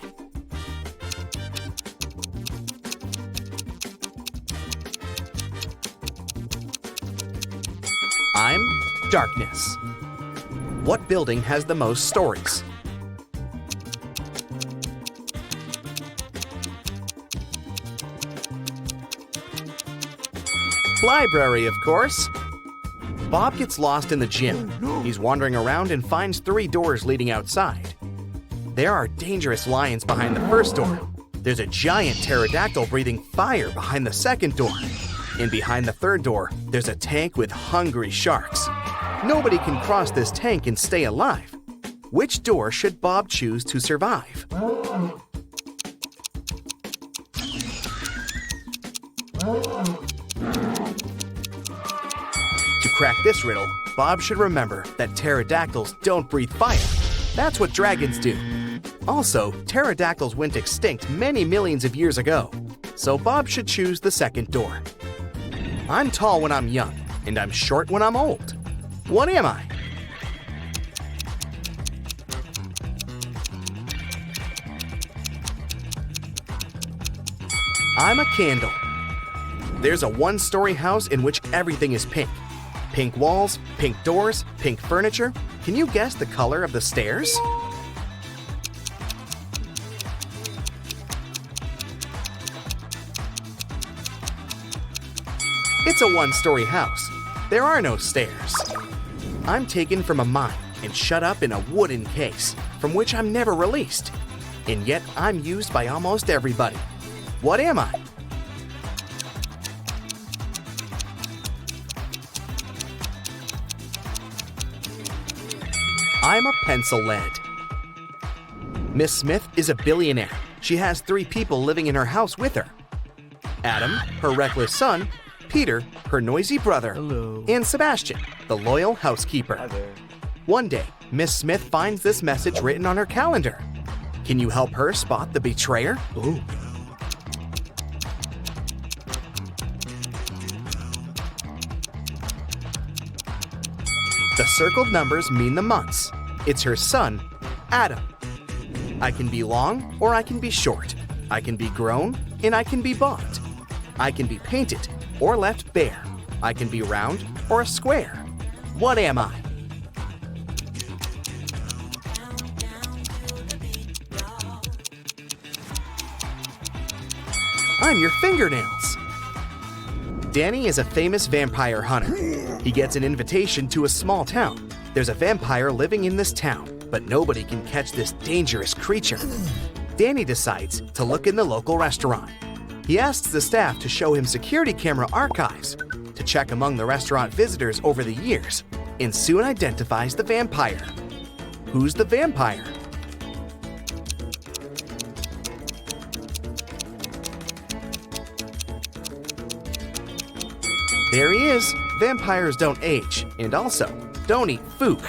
I'm darkness. What building has the most stories? Library, of course. Bob gets lost in the gym. He's wandering around and finds 3 doors leading outside. There are dangerous lions behind the first door. There's a giant pterodactyl breathing fire behind the second door. And behind the third door, there's a tank with hungry sharks. Nobody can cross this tank and stay alive. Which door should Bob choose to survive? To crack this riddle, Bob should remember that pterodactyls don't breathe fire. That's what dragons do. Also, pterodactyls went extinct many millions of years ago, so Bob should choose the second door. I'm tall when I'm young, and I'm short when I'm old. What am I? I'm a candle. There's a 1-story house in which everything is pink. Pink walls, pink doors, pink furniture. Can you guess the color of the stairs? It's a 1-story house. There are no stairs. I'm taken from a mine and shut up in a wooden case, from which I'm never released. And yet I'm used by almost everybody. What am I? I'm a pencil lead. Miss Smith is a billionaire. She has 3 people living in her house with her. Adam, her reckless son, Peter, her noisy brother, and Sebastian, the loyal housekeeper. One day, Miss Smith finds this message written on her calendar. Can you help her spot the betrayer? Ooh. The circled numbers mean the months. It's her son, Adam. I can be long or I can be short. I can be grown and I can be bought. I can be painted or left bare. I can be round or a square. What am I? I'm your fingernails. Danny is a famous vampire hunter. He gets an invitation to a small town. There's a vampire living in this town, but nobody can catch this dangerous creature. Danny decides to look in the local restaurant. He asks the staff to show him security camera archives to check among the restaurant visitors over the years, and soon identifies the vampire. Who's the vampire? There he is. Vampires don't age, and also don't eat food.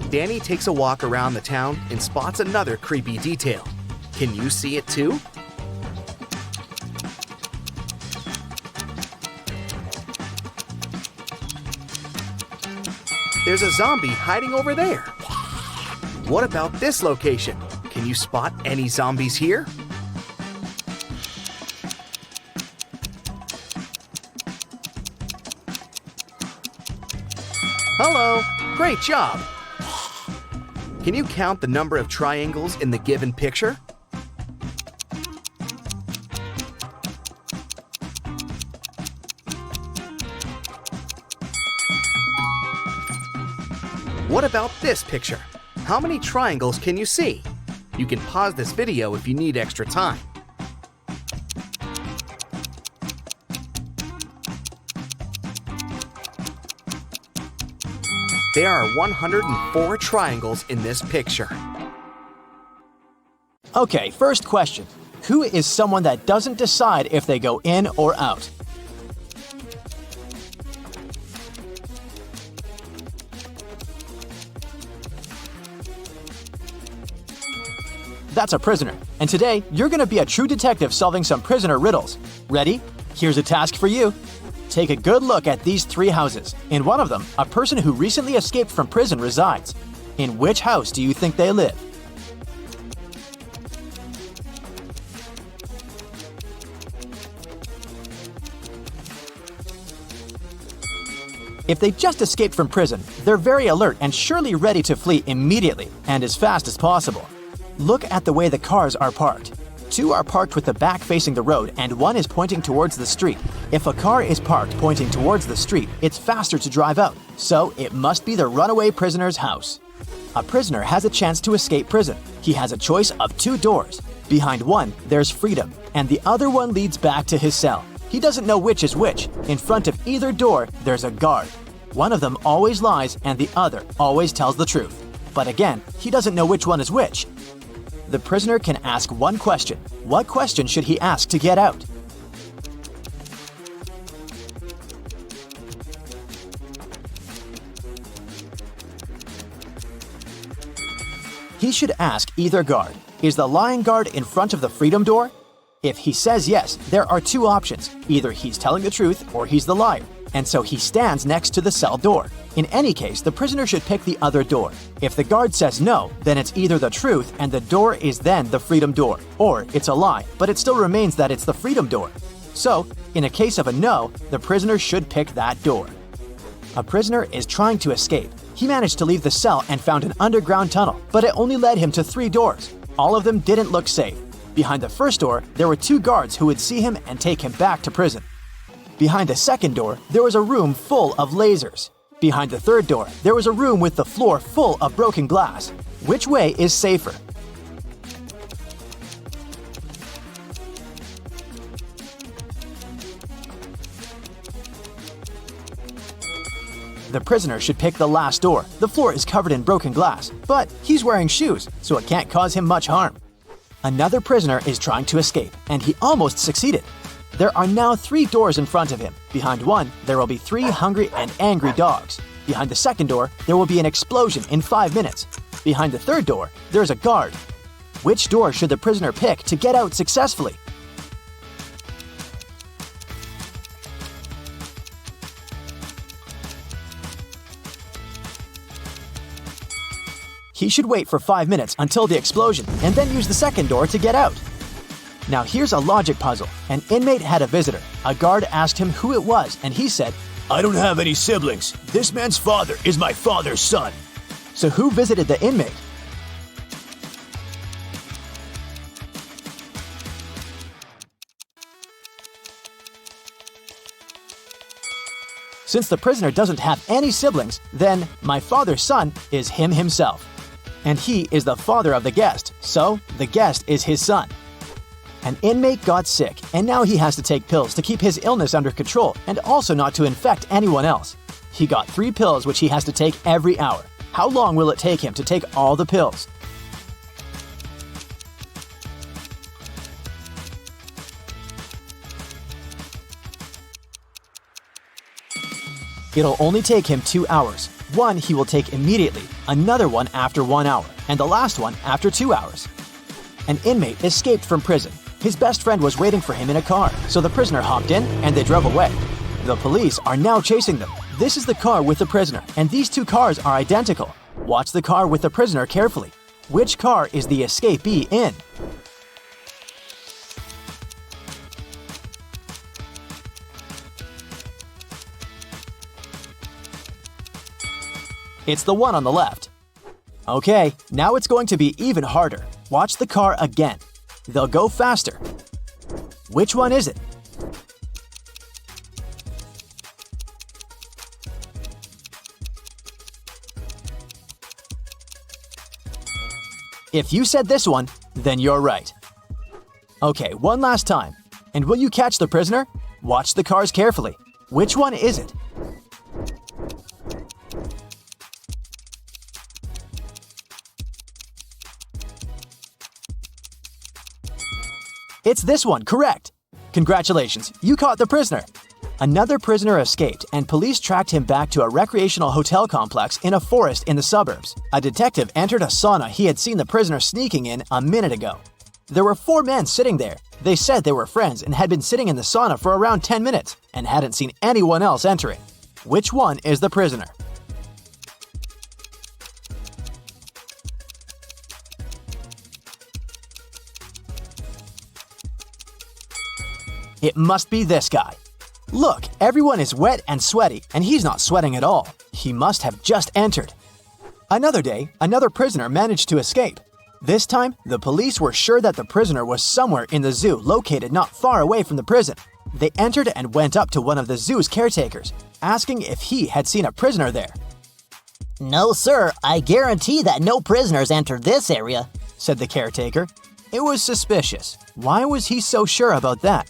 Danny takes a walk around the town and spots another creepy detail. Can you see it too? There's a zombie hiding over there. What about this location? Can you spot any zombies here? Hello, great job. Can you count the number of triangles in the given picture? What about this picture? How many triangles can you see? You can pause this video if you need extra time. There are 104 triangles in this picture. Okay, first question. Who is someone that doesn't decide if they go in or out? That's a prisoner. And today, you're going to be a true detective solving some prisoner riddles. Ready? Here's a task for you. Take a good look at these 3 houses. In one of them, a person who recently escaped from prison resides. In which house do you think they live? If they just escaped from prison, they're very alert and surely ready to flee immediately and as fast as possible. Look at the way the cars are parked. 2 are parked with the back facing the road and 1 is pointing towards the street. If a car is parked pointing towards the street, it's faster to drive out, so it must be the runaway prisoner's house. A prisoner has a chance to escape prison. He has a choice of 2 doors. Behind one, there's freedom, and the other one leads back to his cell. He doesn't know which is which. In front of either door, there's a guard. One of them always lies and the other always tells the truth. But again, he doesn't know which one is which. The prisoner can ask one question. What question should he ask to get out? He should ask either guard, is the lying guard in front of the freedom door? If he says yes, there are 2 options. Either he's telling the truth or he's the liar, and so he stands next to the cell door. In any case, the prisoner should pick the other door. If the guard says no, then it's either the truth and the door is then the freedom door, or it's a lie, but it still remains that it's the freedom door. So, in a case of a no, the prisoner should pick that door. A prisoner is trying to escape. He managed to leave the cell and found an underground tunnel, but it only led him to 3 doors. All of them didn't look safe. Behind the first door, there were 2 guards who would see him and take him back to prison. Behind the second door, there was a room full of lasers. Behind the third door, there was a room with the floor full of broken glass. Which way is safer? The prisoner should pick the last door. The floor is covered in broken glass, but he's wearing shoes, so it can't cause him much harm. Another prisoner is trying to escape, and he almost succeeded. There are now 3 doors in front of him. Behind one, there will be 3 hungry and angry dogs. Behind the second door, there will be an explosion in 5 minutes. Behind the third door, there's a guard. Which door should the prisoner pick to get out successfully? He should wait for 5 minutes until the explosion and then use the second door to get out. Now here's a logic puzzle. An inmate had a visitor. A guard asked him who it was and he said, "I don't have any siblings. This man's father is my father's son." So who visited the inmate? Since the prisoner doesn't have any siblings, then my father's son is him himself. And he is the father of the guest, so the guest is his son. An inmate got sick, and now he has to take pills to keep his illness under control and also not to infect anyone else. He got 3 pills which he has to take every hour. How long will it take him to take all the pills? It'll only take him 2 hours. One he will take immediately, another one after 1 hour, and the last one after 2 hours. An inmate escaped from prison. His best friend was waiting for him in a car, so the prisoner hopped in and they drove away. The police are now chasing them. This is the car with the prisoner, and these 2 cars are identical. Watch the car with the prisoner carefully. Which car is the escapee in? It's the one on the left. Okay, now it's going to be even harder. Watch the car again. They'll go faster. Which one is it? If you said this one, then you're right. Okay, one last time. And will you catch the prisoner? Watch the cars carefully. Which one is it? It's this one, correct! Congratulations, you caught the prisoner! Another prisoner escaped, and police tracked him back to a recreational hotel complex in a forest in the suburbs. A detective entered a sauna he had seen the prisoner sneaking in a minute ago. There were 4 men sitting there. They said they were friends and had been sitting in the sauna for around 10 minutes and hadn't seen anyone else entering. Which one is the prisoner? It must be this guy. Look, everyone is wet and sweaty, and he's not sweating at all. He must have just entered. Another day, another prisoner managed to escape. This time, the police were sure that the prisoner was somewhere in the zoo located not far away from the prison. They entered and went up to one of the zoo's caretakers, asking if he had seen a prisoner there. No, sir, I guarantee that no prisoners entered this area, said the caretaker. It was suspicious. Why was he so sure about that?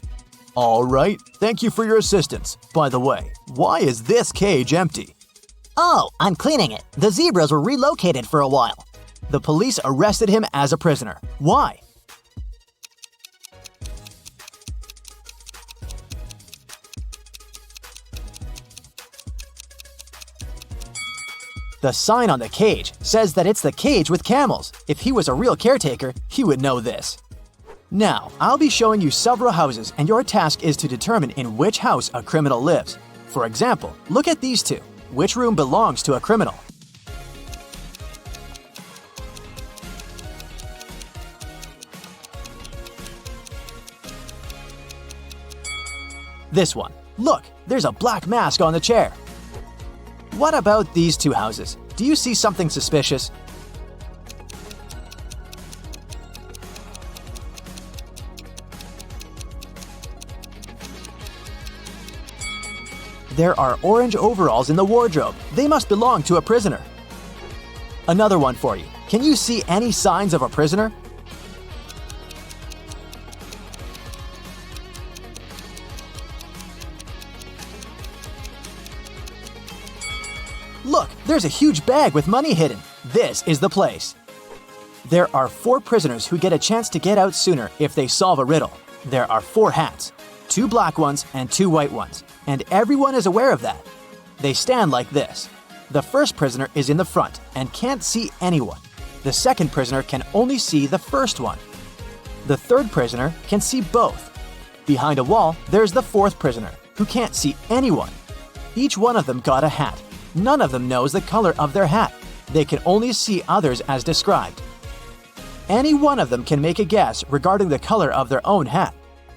All right, thank you for your assistance. By the way, why is this cage empty? Oh, I'm cleaning it. The zebras were relocated for a while. The police arrested him as a prisoner. Why? The sign on the cage says that it's the cage with camels. If he was a real caretaker, he would know this. Now, I'll be showing you several houses, and your task is to determine in which house a criminal lives. For example, look at these two. Which room belongs to a criminal? This one. Look, there's a black mask on the chair. What about these two houses? Do you see something suspicious? There are orange overalls in the wardrobe. They must belong to a prisoner. Another one for you. Can you see any signs of a prisoner? Look, there's a huge bag with money hidden. This is the place. There are 4 prisoners who get a chance to get out sooner if they solve a riddle. There are 4 hats, 2 black ones and 2 white ones, and everyone is aware of that. They stand like this. The first prisoner is in the front and can't see anyone. The second prisoner can only see the first one. The third prisoner can see both. Behind a wall, there's the fourth prisoner, who can't see anyone. Each one of them got a hat. None of them knows the color of their hat. They can only see others as described. Any one of them can make a guess regarding the color of their own hat.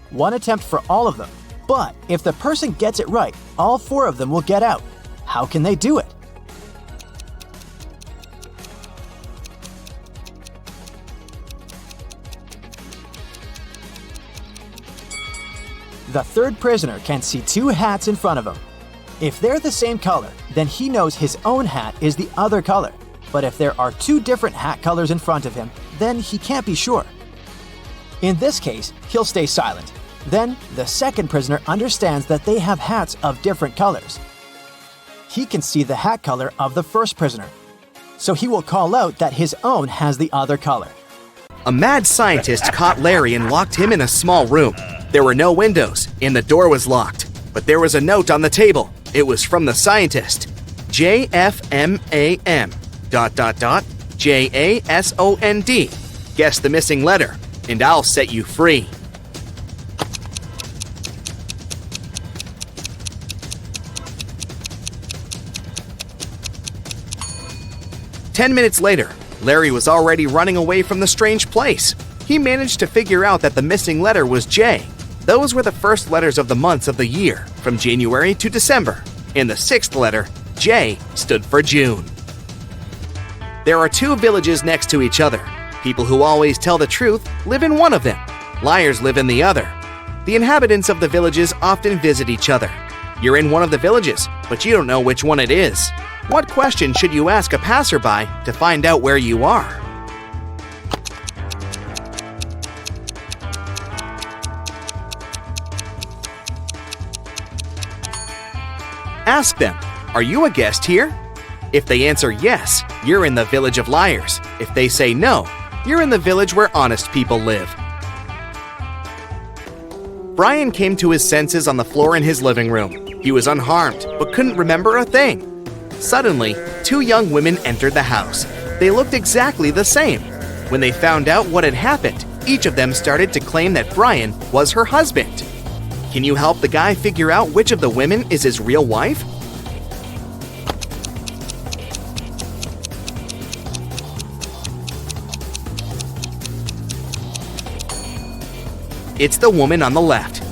One attempt for all of them. But if the person gets it right, all 4 of them will get out. How can they do it? The third prisoner can see 2 hats in front of him. If they're the same color, then he knows his own hat is the other color. But if there are 2 different hat colors in front of him, then he can't be sure. In this case, he'll stay silent. Then, the second prisoner understands that they have hats of different colors. He can see the hat color of the first prisoner, so he will call out that his own has the other color. A mad scientist caught Larry and locked him in a small room. There were no windows, and the door was locked. But there was a note on the table. It was from the scientist. JFMAM ... JASOND. Guess the missing letter, and I'll set you free. "10 minutes later, Larry was already running away from the strange place. He managed to figure out that the missing letter was J. Those were the first letters of the months of the year, from January to December. And the 6th letter, J, stood for June. There are 2 villages next to each other. People who always tell the truth live in one of them. Liars live in the other. The inhabitants of the villages often visit each other. You're in one of the villages, but you don't know which one it is. What question should you ask a passerby to find out where you are? Ask them, "Are you a guest here?" If they answer yes, you're in the village of liars. If they say no, you're in the village where honest people live. Brian came to his senses on the floor in his living room. He was unharmed, but couldn't remember a thing. Suddenly, 2 young women entered the house. They looked exactly the same. When they found out what had happened, each of them started to claim that Brian was her husband. Can you help the guy figure out which of the women is his real wife? It's the woman on the left.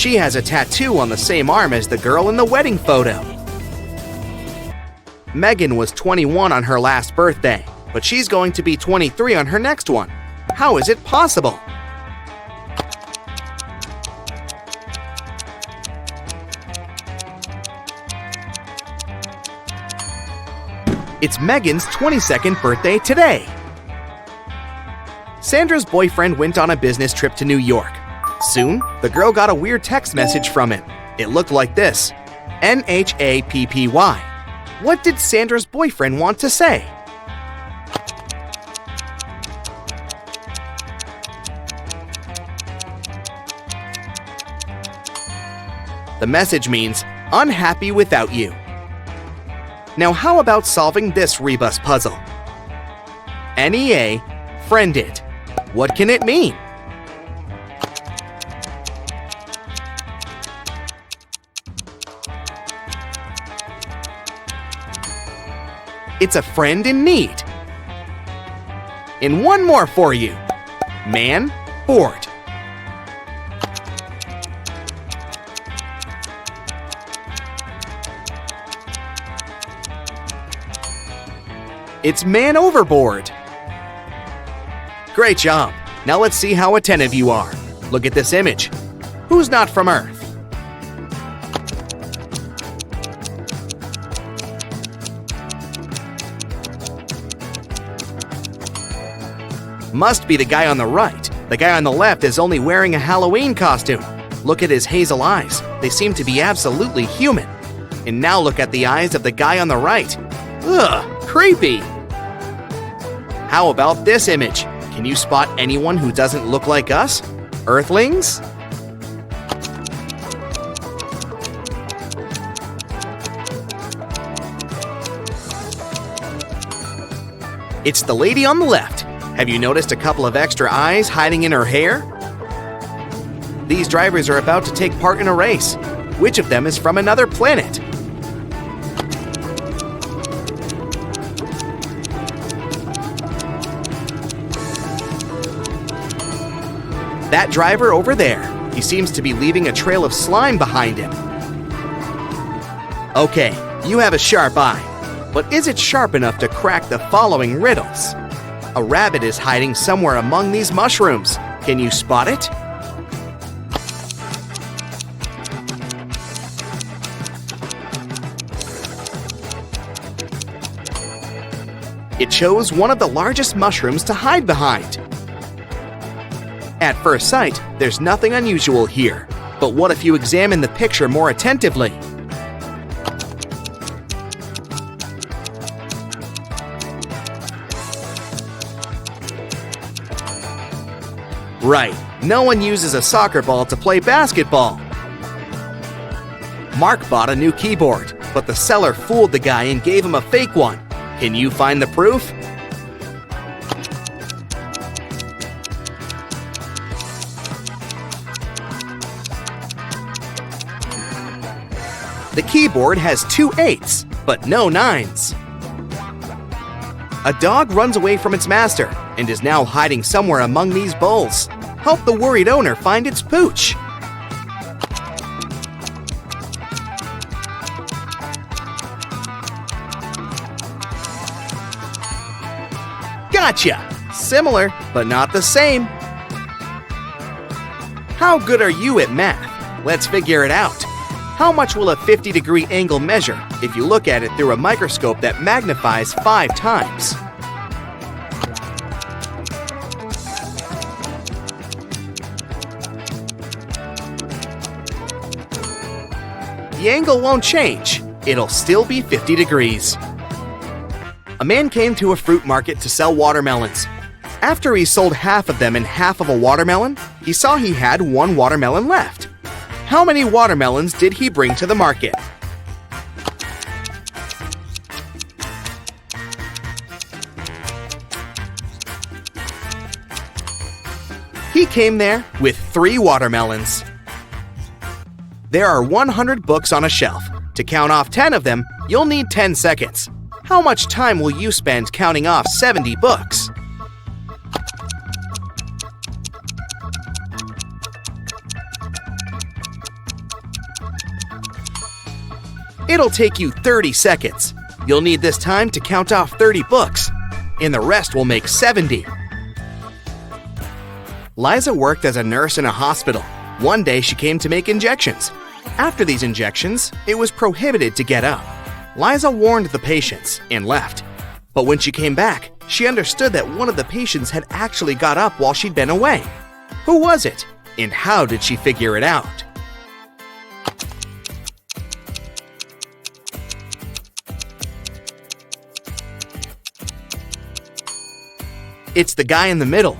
She has a tattoo on the same arm as the girl in the wedding photo. Megan was 21 on her last birthday, but she's going to be 23 on her next one. How is it possible? It's Megan's 22nd birthday today. Sandra's boyfriend went on a business trip to New York. Soon, the girl got a weird text message from him. It looked like this: NHAPPY. What did Sandra's boyfriend want to say? The message means, unhappy without you. Now how about solving this rebus puzzle? NEA, friended. What can it mean? It's a friend in need. And one more for you. Man, bored. It's man overboard. Great job. Now let's see how attentive you are. Look at this image. Who's not from Earth? Must be the guy on the right. The guy on the left is only wearing a Halloween costume. Look at his hazel eyes. They seem to be absolutely human. And now look at the eyes of the guy on the right. Ugh, creepy. How about this image? Can you spot anyone who doesn't look like us? Earthlings? It's the lady on the left. Have you noticed a couple of extra eyes hiding in her hair? These drivers are about to take part in a race. Which of them is from another planet? That driver over there. He seems to be leaving a trail of slime behind him. Okay, you have a sharp eye. But is it sharp enough to crack the following riddles? A rabbit is hiding somewhere among these mushrooms. Can you spot it? It chose one of the largest mushrooms to hide behind. At first sight, there's nothing unusual here. But what if you examine the picture more attentively? Right, no one uses a soccer ball to play basketball. Mark bought a new keyboard, but the seller fooled the guy and gave him a fake one. Can you find the proof? The keyboard has 2 8s, but no 9s. A dog runs away from its master and is now hiding somewhere among these bowls. Help the worried owner find its pooch. Gotcha! Similar, but not the same. How good are you at math? Let's figure it out. How much will a 50-degree angle measure if you look at it through a microscope that magnifies 5 times? The angle won't change. It'll still be 50 degrees. A man came to a fruit market to sell watermelons. After he sold half of them and half of a watermelon, he saw he had 1 watermelon left. How many watermelons did he bring to the market? He came there with 3 watermelons. There are 100 books on a shelf. To count off 10 of them, you'll need 10 seconds. How much time will you spend counting off 70 books? It'll take you 30 seconds. You'll need this time to count off 30 books, and the rest will make 70. Liza worked as a nurse in a hospital. One day she came to make injections. After these injections, it was prohibited to get up. Liza warned the patients and left. But when she came back, she understood that one of the patients had actually got up while she'd been away. Who was it? And how did she figure it out? It's the guy in the middle.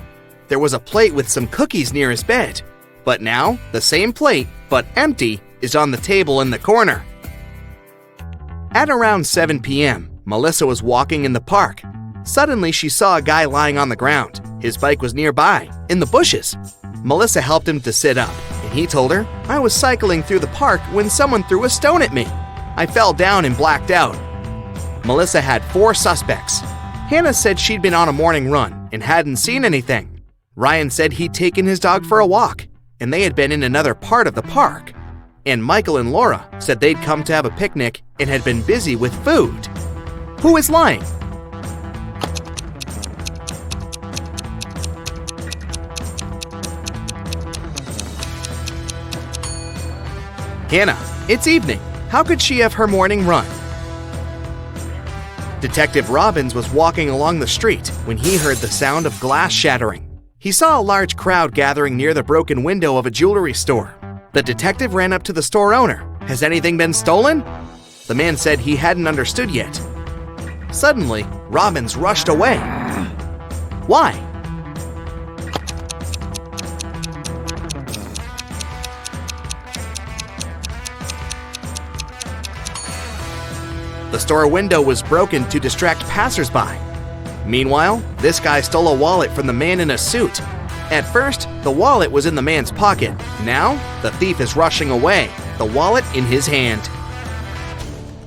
There was a plate with some cookies near his bed. But now, the same plate, but empty, is on the table in the corner. At around 7 p.m., Melissa was walking in the park. Suddenly, she saw a guy lying on the ground. His bike was nearby, in the bushes. Melissa helped him to sit up, and he told her, "I was cycling through the park when someone threw a stone at me. I fell down and blacked out." Melissa had 4 suspects. Hannah said she'd been on a morning run and hadn't seen anything. Ryan said he'd taken his dog for a walk, and they had been in another part of the park. And Michael and Laura said they'd come to have a picnic and had been busy with food. Who is lying? Hannah, it's evening. How could she have her morning run? Detective Robbins was walking along the street when he heard the sound of glass shattering. He saw a large crowd gathering near the broken window of a jewelry store. The detective ran up to the store owner. "Has anything been stolen?" The man said he hadn't understood yet. Suddenly, Robbins rushed away. Why? The store window was broken to distract passersby. Meanwhile, this guy stole a wallet from the man in a suit. At first, the wallet was in the man's pocket. Now, the thief is rushing away, the wallet in his hand.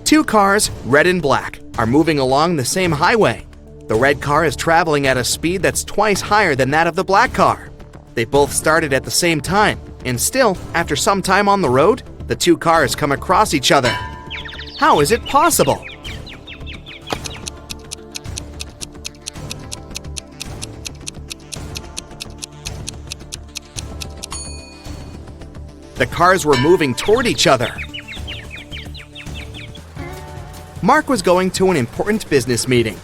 2 cars, red and black, are moving along the same highway. The red car is traveling at a speed that's twice higher than that of the black car. They both started at the same time, and still, after some time on the road, the 2 cars come across each other. How is it possible? The cars were moving toward each other. Mark was going to an important business meeting,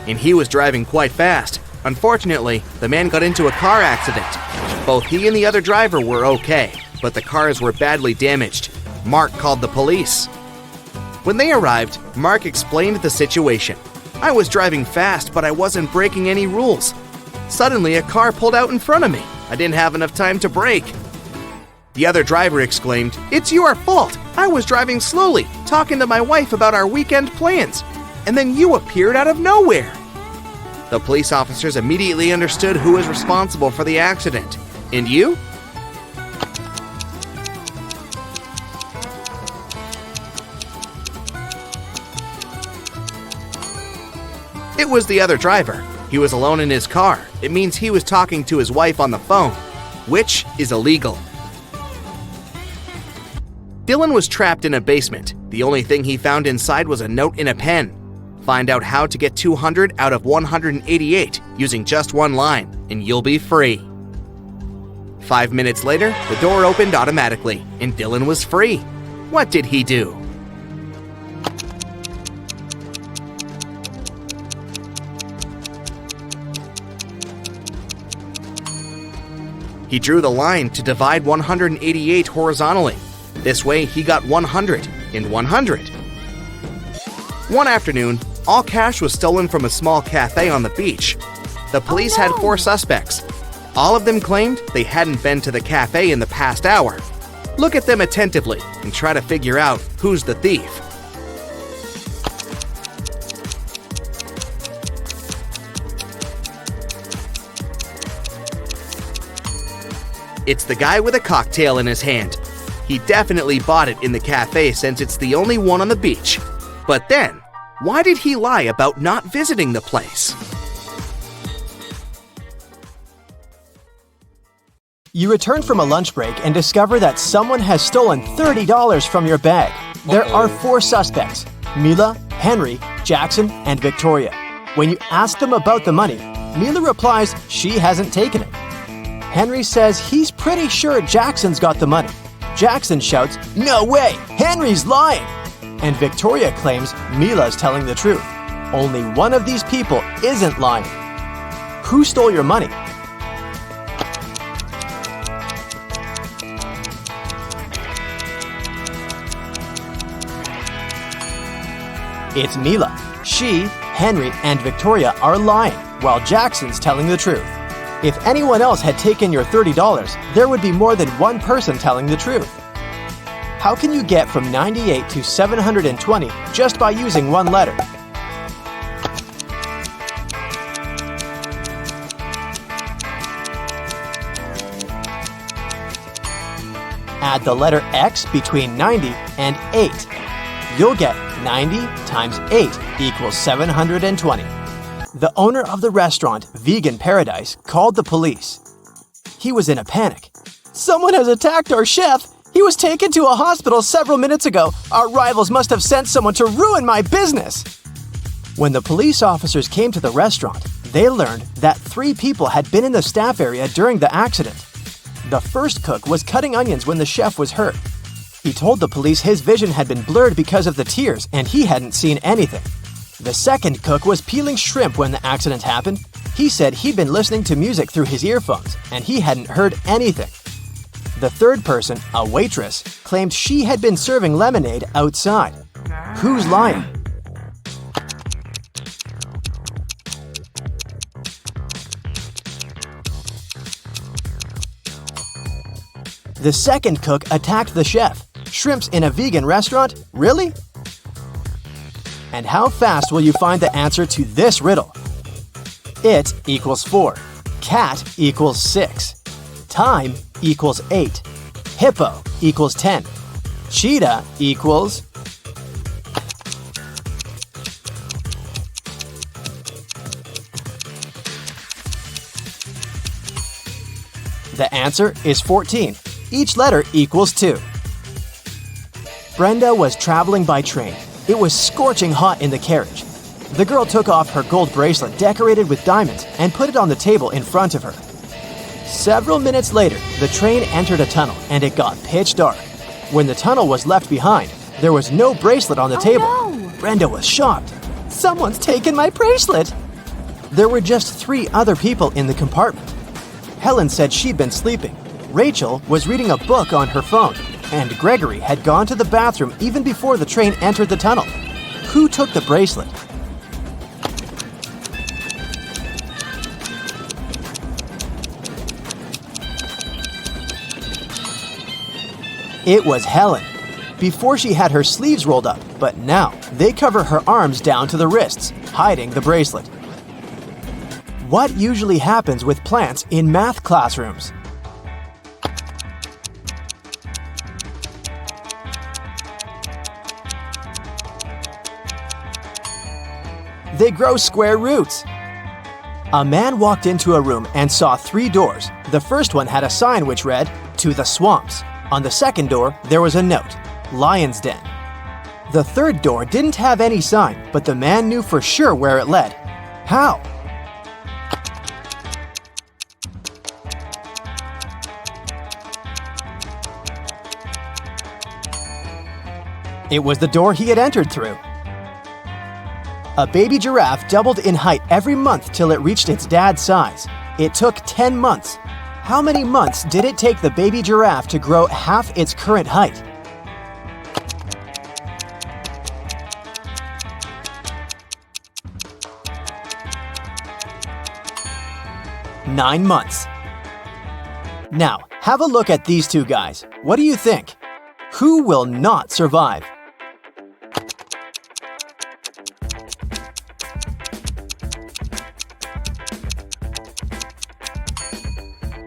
and he was driving quite fast. Unfortunately, the man got into a car accident. Both he and the other driver were okay, but the cars were badly damaged. Mark called the police. When they arrived, Mark explained the situation. "I was driving fast, but I wasn't breaking any rules. Suddenly, a car pulled out in front of me. I didn't have enough time to brake." The other driver exclaimed, "It's your fault! I was driving slowly, talking to my wife about our weekend plans, and then you appeared out of nowhere." The police officers immediately understood who was responsible for the accident. And you? It was the other driver. He was alone in his car. It means he was talking to his wife on the phone, which is illegal. Dylan was trapped in a basement. The only thing he found inside was a note and a pen. Find out how to get 200 out of 188 using just one line, and you'll be free. 5 minutes later, the door opened automatically, and Dylan was free. What did he do? He drew the line to divide 188 horizontally. This way, he got 100 and 100. One afternoon, all cash was stolen from a small cafe on the beach. The police had 4 suspects. All of them claimed they hadn't been to the cafe in the past hour. Look at them attentively and try to figure out who's the thief. It's the guy with a cocktail in his hand. He definitely bought it in the cafe since it's the only one on the beach. But then, why did he lie about not visiting the place? You return from a lunch break and discover that someone has stolen $30 from your bag. There are 4 suspects: Mila, Henry, Jackson, and Victoria. When you ask them about the money, Mila replies she hasn't taken it. Henry says he's pretty sure Jackson's got the money. Jackson shouts, "No way! Henry's lying!" And Victoria claims Mila's telling the truth. Only one of these people isn't lying. Who stole your money? It's Mila. She, Henry, and Victoria are lying, while Jackson's telling the truth. If anyone else had taken your $30, there would be more than one person telling the truth. How can you get from 98 to 720 just by using one letter? Add the letter X between 90 and 8. You'll get 90 times 8 equals 720. The owner of the restaurant, Vegan Paradise, called the police. He was in a panic. "Someone has attacked our chef! He was taken to a hospital several minutes ago. Our rivals must have sent someone to ruin my business!" When the police officers came to the restaurant, they learned that 3 people had been in the staff area during the accident. The first cook was cutting onions when the chef was hurt. He told the police his vision had been blurred because of the tears and he hadn't seen anything. The second cook was peeling shrimp when the accident happened. He said he'd been listening to music through his earphones and he hadn't heard anything. The third person, a waitress, claimed she had been serving lemonade outside. Who's lying? The second cook attacked the chef. Shrimps in a vegan restaurant? Really? And how fast will you find the answer to this riddle? It equals 4. Cat equals 6. Time equals 8. Hippo equals 10. Cheetah equals... The answer is 14. Each letter equals 2. Brenda was traveling by train. It was scorching hot in the carriage. The girl took off her gold bracelet decorated with diamonds and put it on the table in front of her. Several minutes later, the train entered a tunnel and it got pitch dark. When the tunnel was left behind, there was no bracelet on the table. No. Brenda was shocked. "Someone's taken my bracelet!" There were just 3 other people in the compartment. Helen said she'd been sleeping. Rachel was reading a book on her phone, and Gregory had gone to the bathroom even before the train entered the tunnel. Who took the bracelet? It was Helen. Before she had her sleeves rolled up, but now they cover her arms down to the wrists, hiding the bracelet. What usually happens with plants in math classrooms? They grow square roots. A man walked into a room and saw 3 doors. The first one had a sign which read, "To the swamps." On the second door, there was a note, "Lion's Den." The third door didn't have any sign, but the man knew for sure where it led. How? It was the door he had entered through. A baby giraffe doubled in height every month till it reached its dad's size. It took 10 months. How many months did it take the baby giraffe to grow half its current height? Nine months. Now, have a look at these 2 guys. What do you think? Who will not survive?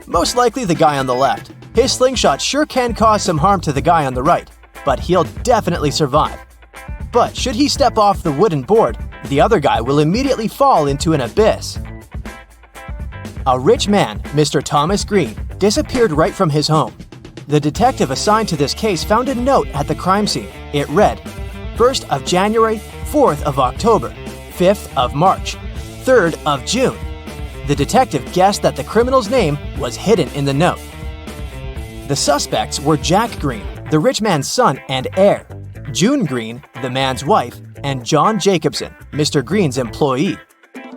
Most likely the guy on the left. His slingshot sure can cause some harm to the guy on the right, but he'll definitely survive. But should he step off the wooden board, the other guy will immediately fall into an abyss. A rich man, Mr. Thomas Green, disappeared right from his home. The detective assigned to this case found a note at the crime scene. It read, 1st of January, 4th of October, 5th of March, 3rd of June. The detective guessed that the criminal's name was hidden in the note. The suspects were Jack Green, the rich man's son and heir, June Green, the man's wife, and John Jacobson, Mr. Green's employee.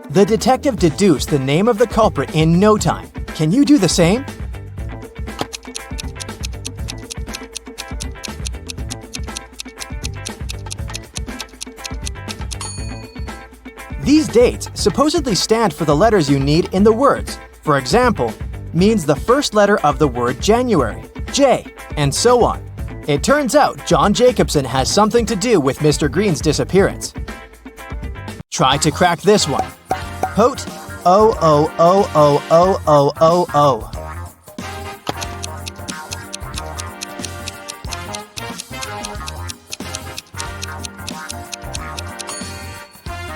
The detective deduced the name of the culprit in no time. Can you do the same? These dates supposedly stand for the letters you need in the words. For example, means the first letter of the word January, J, and so on. It turns out John Jacobson has something to do with Mr. Green's disappearance. Try to crack this one. Pote O O O O O O O O.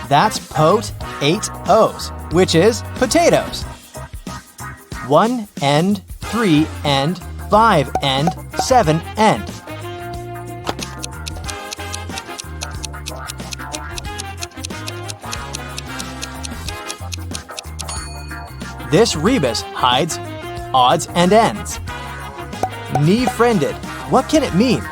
That's Pote 8 O's, which is potatoes. 1 end, 3 end, 5 end, 7 end. This rebus hides odds and ends. Knee-friended. What can it mean?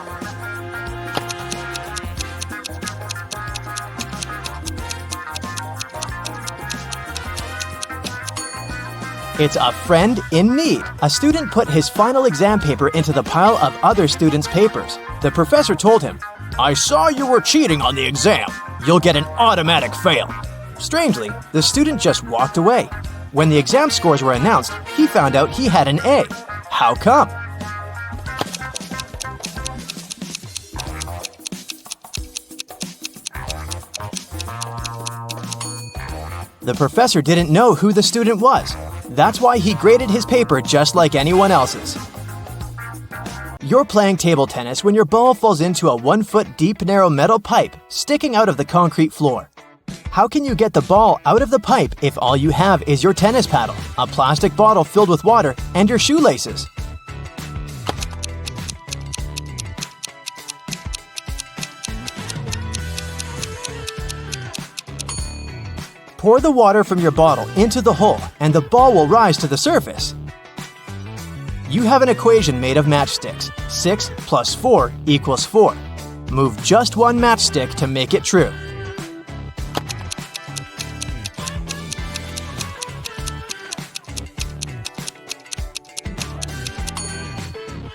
It's a friend in need. A student put his final exam paper into the pile of other students' papers. The professor told him, "I saw you were cheating on the exam. You'll get an automatic fail." Strangely, the student just walked away. When the exam scores were announced, he found out he had an A. How come? The professor didn't know who the student was. That's why he graded his paper just like anyone else's. You're playing table tennis when your ball falls into a 1-foot deep narrow metal pipe sticking out of the concrete floor. How can you get the ball out of the pipe if all you have is your tennis paddle, a plastic bottle filled with water, and your shoelaces? Pour the water from your bottle into the hole and the ball will rise to the surface. You have an equation made of matchsticks. 6 plus 4 equals 4. Move just one matchstick to make it true.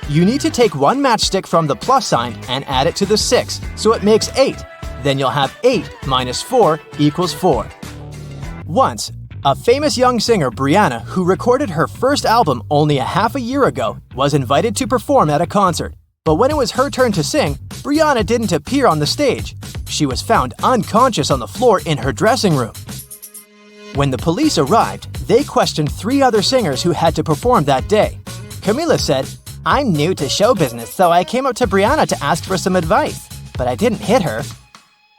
You need to take one matchstick from the plus sign and add it to the 6, so it makes 8. Then you'll have 8 minus 4 equals 4. Once, a famous young singer, Brianna, who recorded her first album only a half a year ago, was invited to perform at a concert. But when it was her turn to sing, Brianna didn't appear on the stage. She was found unconscious on the floor in her dressing room. When the police arrived, they questioned 3 other singers who had to perform that day. Camila said, "I'm new to show business, so I came up to Brianna to ask for some advice, but I didn't hit her."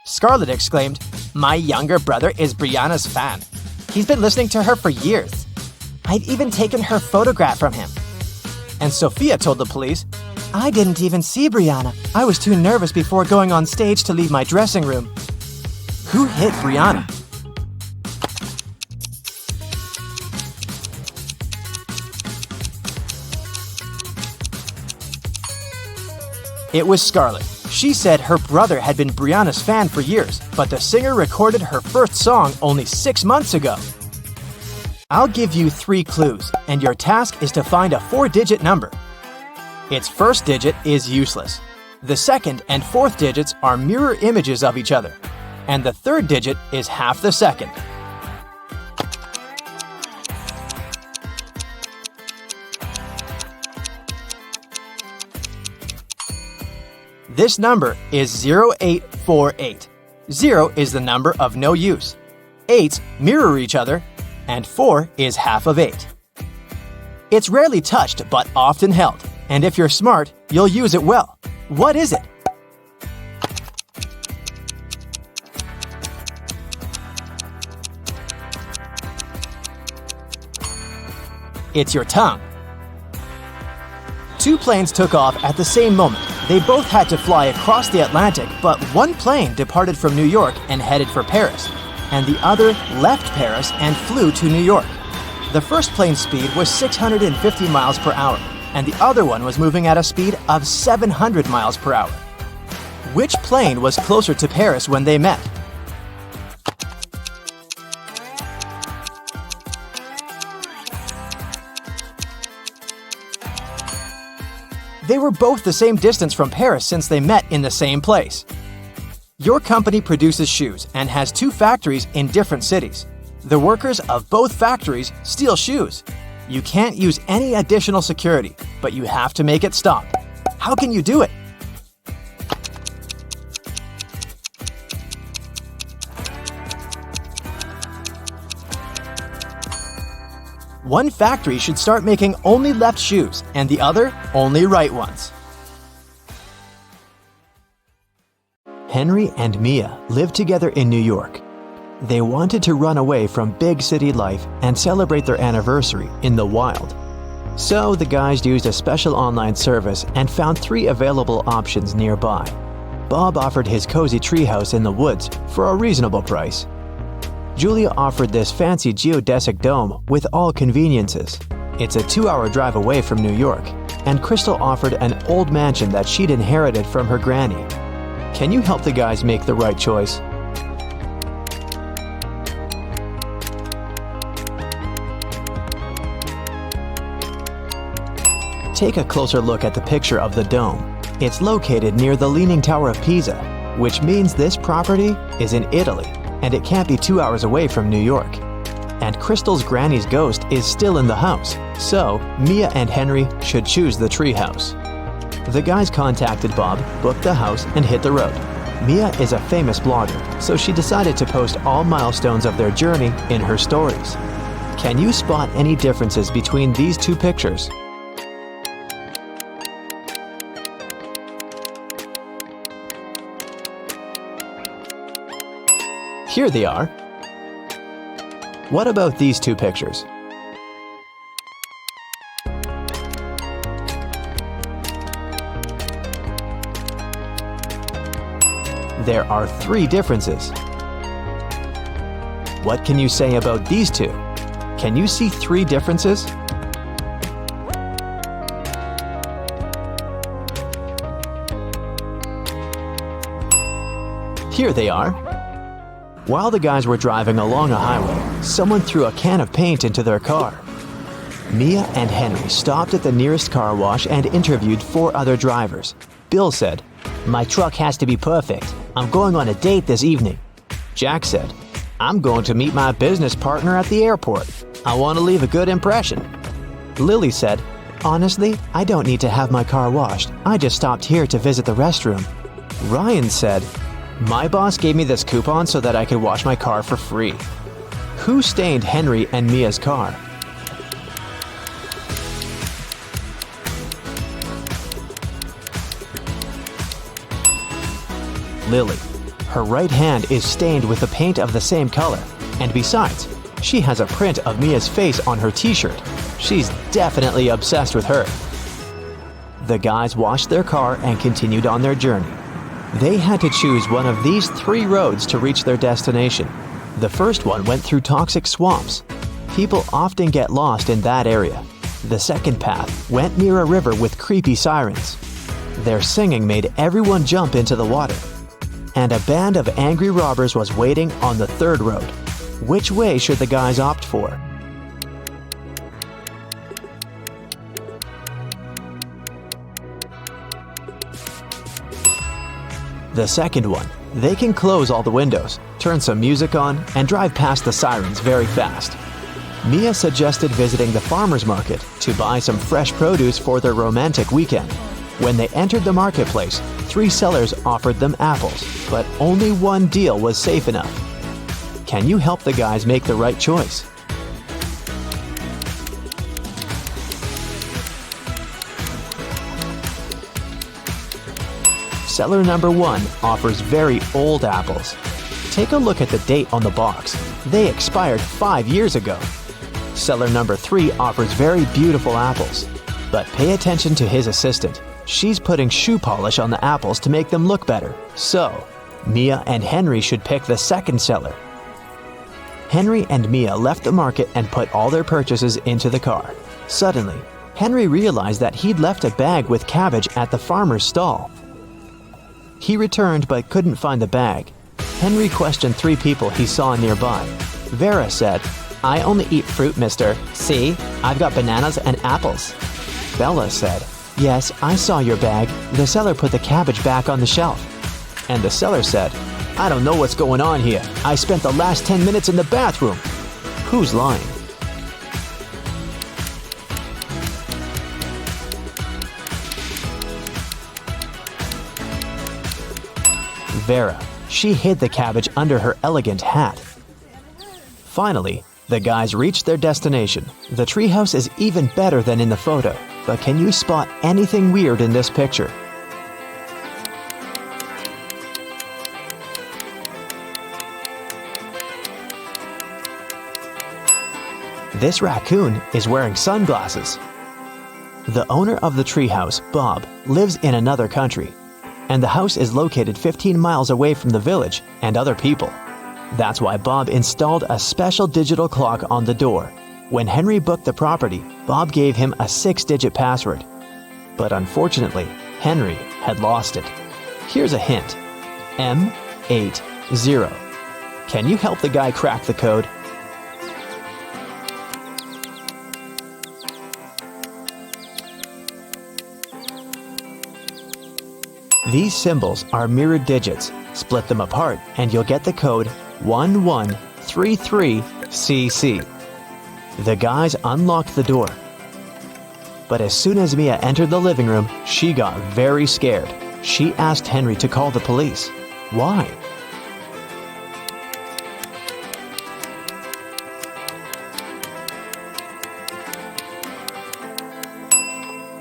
Scarlett exclaimed, "My younger brother is Brianna's fan. He's been listening to her for years. I've even taken her photograph from him." And Sophia told the police, "I didn't even see Brianna. I was too nervous before going on stage to leave my dressing room." Who hit Brianna? It was Scarlett. She said her brother had been Brianna's fan for years, but the singer recorded her first song only 6 months ago. I'll give you 3 clues, and your task is to find a 4-digit number. Its first digit is useless. The second and fourth digits are mirror images of each other, and the third digit is half the second. This number is 0848. 0 is the number of no use. 8s mirror each other, and 4 is half of 8. It's rarely touched but often held, and if you're smart, you'll use it well. What is it? It's your tongue. Two planes took off at the same moment. They both had to fly across the Atlantic, but one plane departed from New York and headed for Paris, and the other left Paris and flew to New York. The first plane's speed was 650 miles per hour, and the other one was moving at a speed of 700 miles per hour. Which plane was closer to Paris when they met? They were both the same distance from Paris since they met in the same place. Your company produces shoes and has two factories in different cities. The workers of both factories steal shoes. You can't use any additional security, but you have to make it stop. How can you do it? One factory should start making only left shoes and the other only right ones. Henry and Mia lived together in New York. They wanted to run away from big city life and celebrate their anniversary in the wild. So the guys used a special online service and found 3 available options nearby. Bob offered his cozy treehouse in the woods for a reasonable price. Julia offered this fancy geodesic dome with all conveniences. It's a 2-hour drive away from New York. And Crystal offered an old mansion that she'd inherited from her granny. Can you help the guys make the right choice? Take a closer look at the picture of the dome. It's located near the Leaning Tower of Pisa, which means this property is in Italy, and it can't be 2 hours away from New York. And Crystal's granny's ghost is still in the house, so Mia and Henry should choose the treehouse. The guys contacted Bob, booked the house, and hit the road. Mia is a famous blogger, so she decided to post all milestones of their journey in her stories. Can you spot any differences between these two pictures? Here they are. What about these two pictures? There are 3 differences. What can you say about these two? Can you see 3 differences? Here they are. While the guys were driving along a highway, someone threw a can of paint into their car. Mia and Henry stopped at the nearest car wash and interviewed 4 other drivers. Bill said, My truck has to be perfect. I'm going on a date this evening. Jack said, I'm going to meet my business partner at the airport. I want to leave a good impression. Lily said, Honestly, I don't need to have my car washed. I just stopped here to visit the restroom. Ryan said, My boss gave me this coupon so that I could wash my car for free. Who stained Henry and Mia's car? Lily. Her right hand is stained with the paint of the same color, and besides, she has a print of Mia's face on her t-shirt. She's definitely obsessed with her. The guys washed their car and continued on their journey. They had to choose one of these 3 roads to reach their destination. The first one went through toxic swamps. People often get lost in that area. The second path went near a river with creepy sirens. Their singing made everyone jump into the water. And a band of angry robbers was waiting on the third road. Which way should the guys opt for? The second one. They can close all the windows, turn some music on, and drive past the sirens very fast. Mia suggested visiting the farmer's market to buy some fresh produce for their romantic weekend. When they entered the marketplace, 3 sellers offered them apples, but only one deal was safe enough. Can you help the guys make the right choice? Seller number 1 offers very old apples. Take a look at the date on the box. They expired 5 years ago. Seller number 3 offers very beautiful apples. But pay attention to his assistant. She's putting shoe polish on the apples to make them look better. So, Mia and Henry should pick the second seller. Henry and Mia left the market and put all their purchases into the car. Suddenly, Henry realized that he'd left a bag with cabbage at the farmer's stall. He returned but couldn't find the bag. Henry questioned 3 people he saw nearby. Vera said, "I only eat fruit, mister. See, I've got bananas and apples." Bella said, "Yes, I saw your bag. The seller put the cabbage back on the shelf." And the seller said, "I don't know what's going on here. I spent the last 10 minutes in the bathroom." Who's lying? Vera. She hid the cabbage under her elegant hat. Finally, the guys reached their destination. The treehouse is even better than in the photo, but can you spot anything weird in this picture? This raccoon is wearing sunglasses. The owner of the treehouse, Bob, lives in another country, and the house is located 15 miles away from the village and other people. That's why Bob installed a special digital clock on the door. When Henry booked the property, Bob gave him a 6-digit password. But unfortunately, Henry had lost it. Here's a hint. M80. Can you help the guy crack the code? These symbols are mirrored digits. Split them apart and you'll get the code 1133CC. The guys unlocked the door. But as soon as Mia entered the living room, she got very scared. She asked Henry to call the police. Why?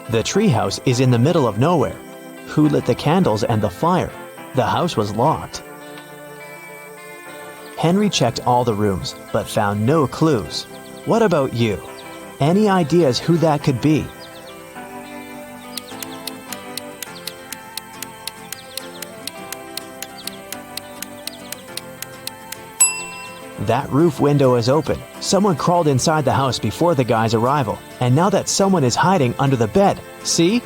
The treehouse is in the middle of nowhere. Who lit the candles and the fire? The house was locked. Henry checked all the rooms, but found no clues. What about you? Any ideas who that could be? That roof window is open. Someone crawled inside the house before the guy's arrival, and now that someone is hiding under the bed. See?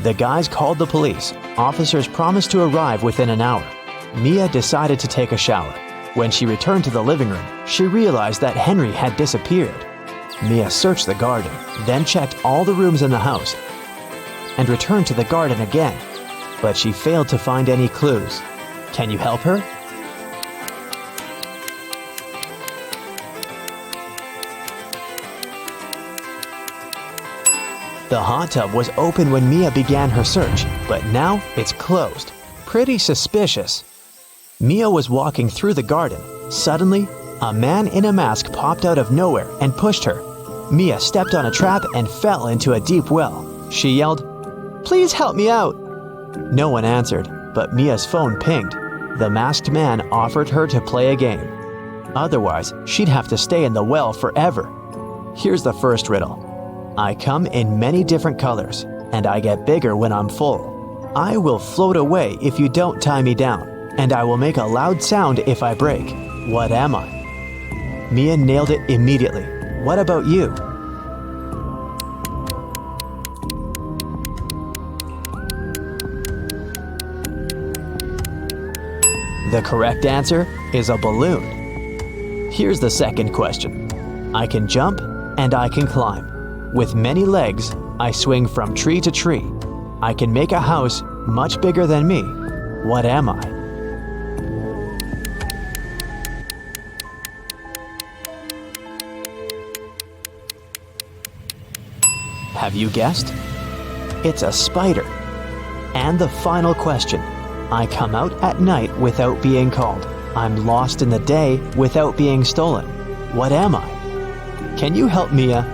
The guys called the police. Officers promised to arrive within an hour. Mia decided to take a shower. When she returned to the living room, she realized that Henry had disappeared. Mia searched the garden, then checked all the rooms in the house, and returned to the garden again. But she failed to find any clues. Can you help her? The hot tub was open when Mia began her search, but now it's closed. Pretty suspicious. Mia was walking through the garden. Suddenly, a man in a mask popped out of nowhere and pushed her. Mia stepped on a trap and fell into a deep well. She yelled, "Please help me out!" No one answered, but Mia's phone pinged. The masked man offered her to play a game. Otherwise, she'd have to stay in the well forever. Here's the first riddle. I come in many different colors, and I get bigger when I'm full. I will float away if you don't tie me down, and I will make a loud sound if I break. What am I? Mia nailed it immediately. What about you? The correct answer is a balloon. Here's the second question. I can jump and I can climb. With many legs, I swing from tree to tree. I can make a house much bigger than me. What am I? Have you guessed? It's a spider. And the final question. I come out at night without being called. I'm lost in the day without being stolen. What am I? Can you help Mia?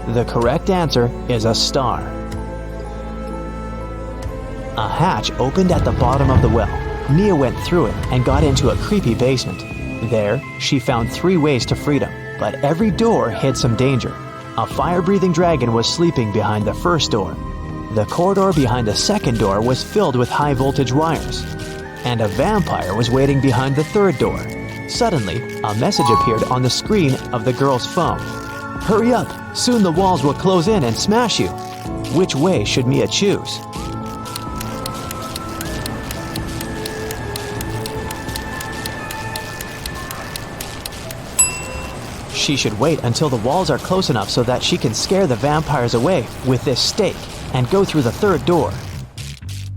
The correct answer is a star. A hatch opened at the bottom of the well. Mia went through it and got into a creepy basement. There, she found 3 ways to freedom, but every door hid some danger. A fire-breathing dragon was sleeping behind the first door. The corridor behind the second door was filled with high-voltage wires. And a vampire was waiting behind the third door. Suddenly, a message appeared on the screen of the girl's phone. "Hurry up! Soon the walls will close in and smash you." Which way should Mia choose? She should wait until the walls are close enough so that she can scare the vampires away with this stake and go through the third door.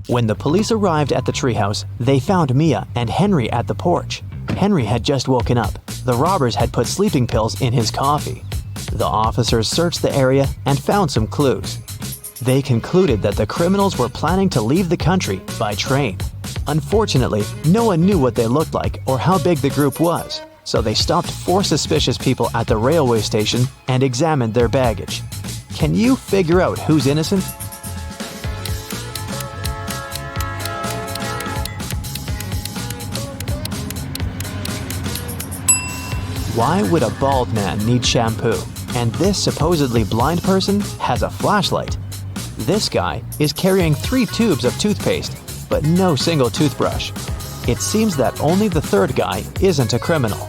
When the police arrived at the treehouse, they found Mia and Henry at the porch. Henry had just woken up. The robbers had put sleeping pills in his coffee. The officers searched the area and found some clues. They concluded that the criminals were planning to leave the country by train. Unfortunately, no one knew what they looked like or how big the group was, so they stopped 4 suspicious people at the railway station and examined their baggage. Can you figure out who's innocent? Why would a bald man need shampoo? And this supposedly blind person has a flashlight. This guy is carrying 3 tubes of toothpaste, but no single toothbrush. It seems that only the third guy isn't a criminal.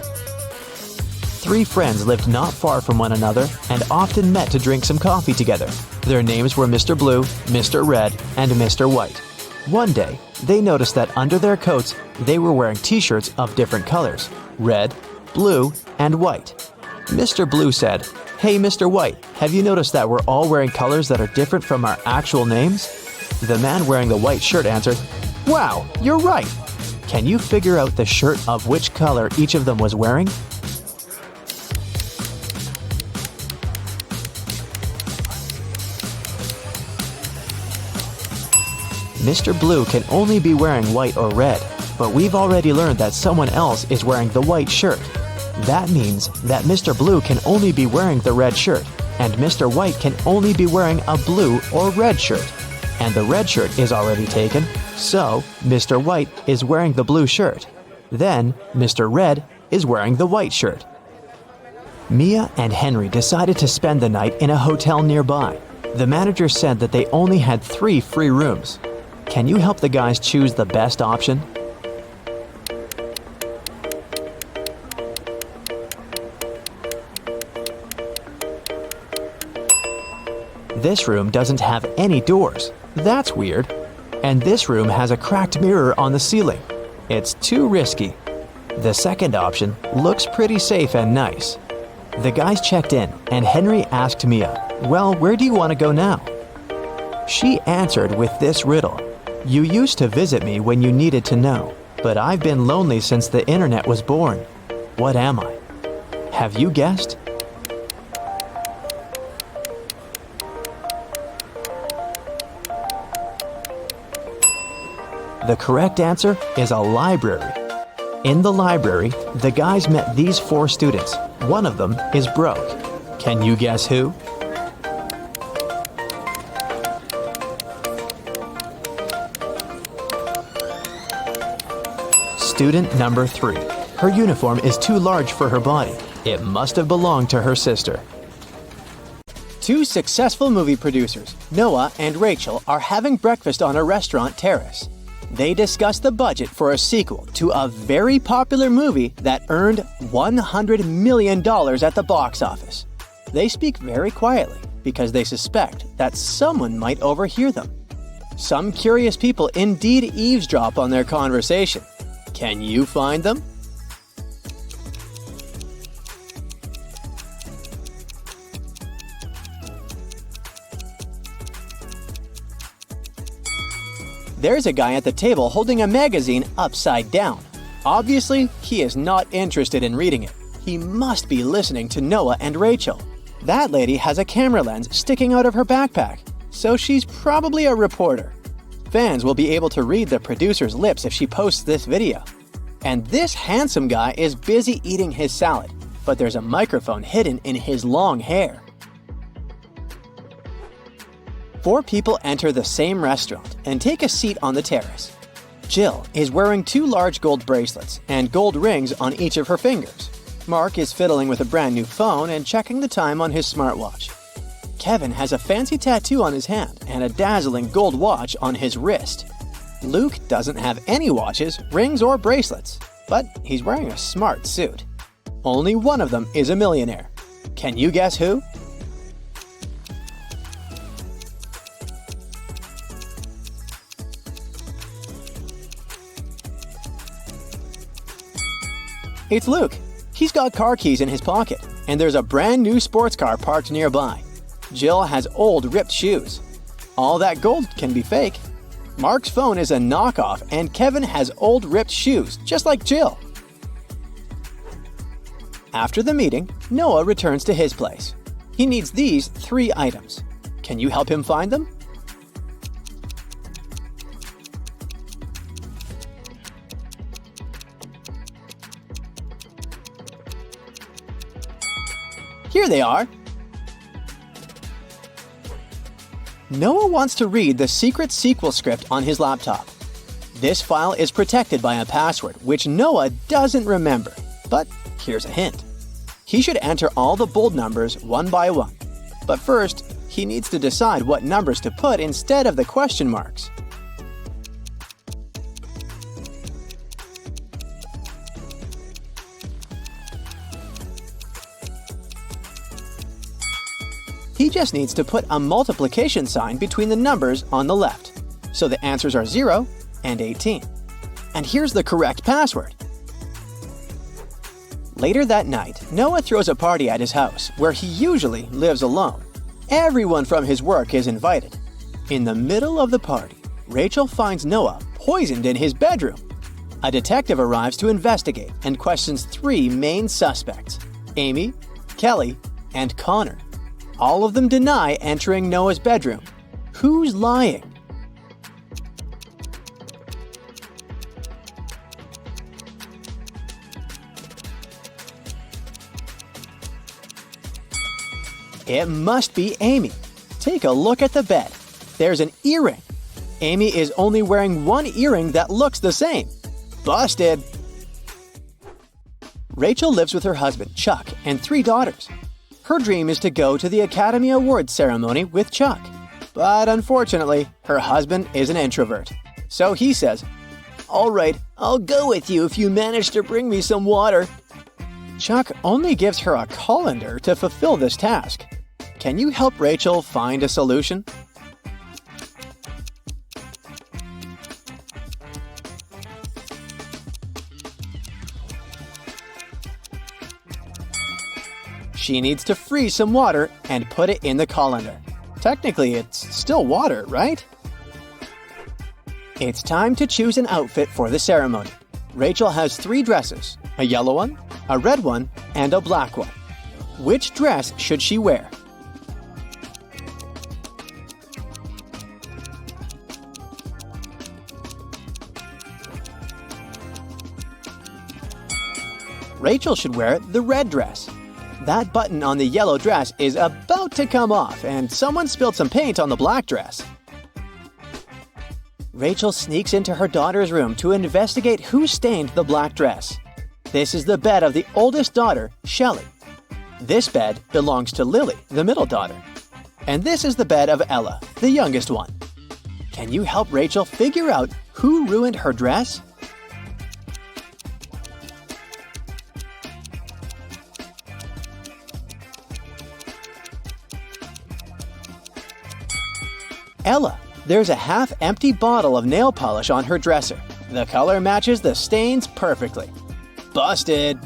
3 friends lived not far from one another and often met to drink some coffee together. Their names were Mr. Blue, Mr. Red, and Mr. White. One day, they noticed that under their coats, they were wearing t-shirts of different colors: red, blue, and white. Mr. Blue said, "Hey, Mr. White, have you noticed that we're all wearing colors that are different from our actual names?" The man wearing the white shirt answered, "Wow, you're right. Can you figure out the shirt of which color each of them was wearing?" Mr. Blue can only be wearing white or red, but we've already learned that someone else is wearing the white shirt. That means that Mr. Blue can only be wearing the red shirt, and Mr. White can only be wearing a blue or red shirt. And the red shirt is already taken, so Mr. White is wearing the blue shirt. Then Mr. Red is wearing the white shirt. Mia and Henry decided to spend the night in a hotel nearby. The manager said that they only had 3 free rooms. Can you help the guys choose the best option? This room doesn't have any doors. That's weird. And this room has a cracked mirror on the ceiling. It's too risky. The second option looks pretty safe and nice. The guys checked in, and Henry asked Mia, "Well, where do you want to go now?" She answered with this riddle: "You used to visit me when you needed to know, but I've been lonely since the internet was born. What am I?" Have you guessed? The correct answer is a library. In the library, the guys met these 4 students. One of them is broke. Can you guess who? Student number 3. Her uniform is too large for her body. It must have belonged to her sister. 2 successful movie producers, Noah and Rachel, are having breakfast on a restaurant terrace. They discuss the budget for a sequel to a very popular movie that earned $100 million at the box office. They speak very quietly because they suspect that someone might overhear them. Some curious people indeed eavesdrop on their conversation. Can you find them? There's a guy at the table holding a magazine upside down. Obviously, he is not interested in reading it. He must be listening to Noah and Rachel. That lady has a camera lens sticking out of her backpack, so she's probably a reporter. Fans will be able to read the producer's lips if she posts this video. And this handsome guy is busy eating his salad, but there's a microphone hidden in his long hair. 4 people enter the same restaurant and take a seat on the terrace. Jill is wearing 2 large gold bracelets and gold rings on each of her fingers. Mark is fiddling with a brand new phone and checking the time on his smartwatch. Kevin has a fancy tattoo on his hand and a dazzling gold watch on his wrist. Luke doesn't have any watches, rings, or bracelets, but he's wearing a smart suit. Only one of them is a millionaire. Can you guess who? It's Luke. He's got car keys in his pocket, and there's a brand new sports car parked nearby. Jill has old ripped shoes. All that gold can be fake. Mark's phone is a knockoff, and Kevin has old ripped shoes, just like Jill. After the meeting, Noah returns to his place. He needs these 3 items. Can you help him find them? Here they are. Noah wants to read the secret sequel script on his laptop. This file is protected by a password, which Noah doesn't remember. But here's a hint. He should enter all the bold numbers one by one. But first, he needs to decide what numbers to put instead of the question marks. He just needs to put a multiplication sign between the numbers on the left, so the answers are 0 and 18. And here's the correct password. Later that night, Noah throws a party at his house, where he usually lives alone. Everyone from his work is invited. In the middle of the party, Rachel finds Noah poisoned in his bedroom. A detective arrives to investigate and questions 3 main suspects: Amy, Kelly, and Connor. All of them deny entering Noah's bedroom. Who's lying? It must be Amy. Take a look at the bed. There's an earring. Amy is only wearing 1 earring that looks the same. Busted! Rachel lives with her husband, Chuck, and 3 daughters. Her dream is to go to the Academy Awards ceremony with Chuck. But unfortunately, her husband is an introvert. So he says, "All right, I'll go with you if you manage to bring me some water." Chuck only gives her a colander to fulfill this task. Can you help Rachel find a solution? She needs to freeze some water and put it in the colander. Technically, it's still water, right? It's time to choose an outfit for the ceremony. Rachel has 3 dresses: a yellow one, a red one, and a black one. Which dress should she wear? Rachel should wear the red dress. That button on the yellow dress is about to come off, and someone spilled some paint on the black dress. Rachel sneaks into her daughter's room to investigate who stained the black dress. This is the bed of the oldest daughter, Shelley. This bed belongs to Lily, the middle daughter. And this is the bed of Ella, the youngest one. Can you help Rachel figure out who ruined her dress? Ella, there's a half-empty bottle of nail polish on her dresser. The color matches the stains perfectly. Busted!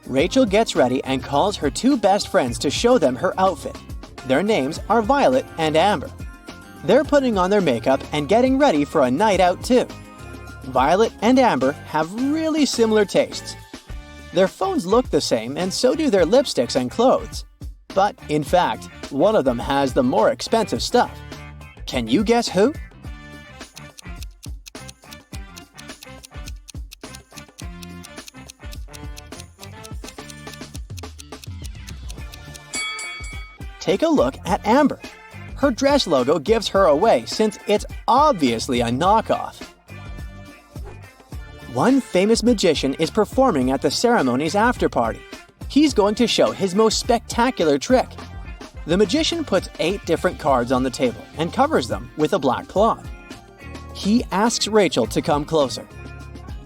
Rachel gets ready and calls her 2 best friends to show them her outfit. Their names are Violet and Amber. They're putting on their makeup and getting ready for a night out too. Violet and Amber have really similar tastes. Their phones look the same, and so do their lipsticks and clothes. But, in fact, one of them has the more expensive stuff. Can you guess who? Take a look at Amber. Her dress logo gives her away since it's obviously a knockoff. One famous magician is performing at the ceremony's after party. He's going to show his most spectacular trick. The magician puts 8 different cards on the table and covers them with a black cloth. He asks Rachel to come closer.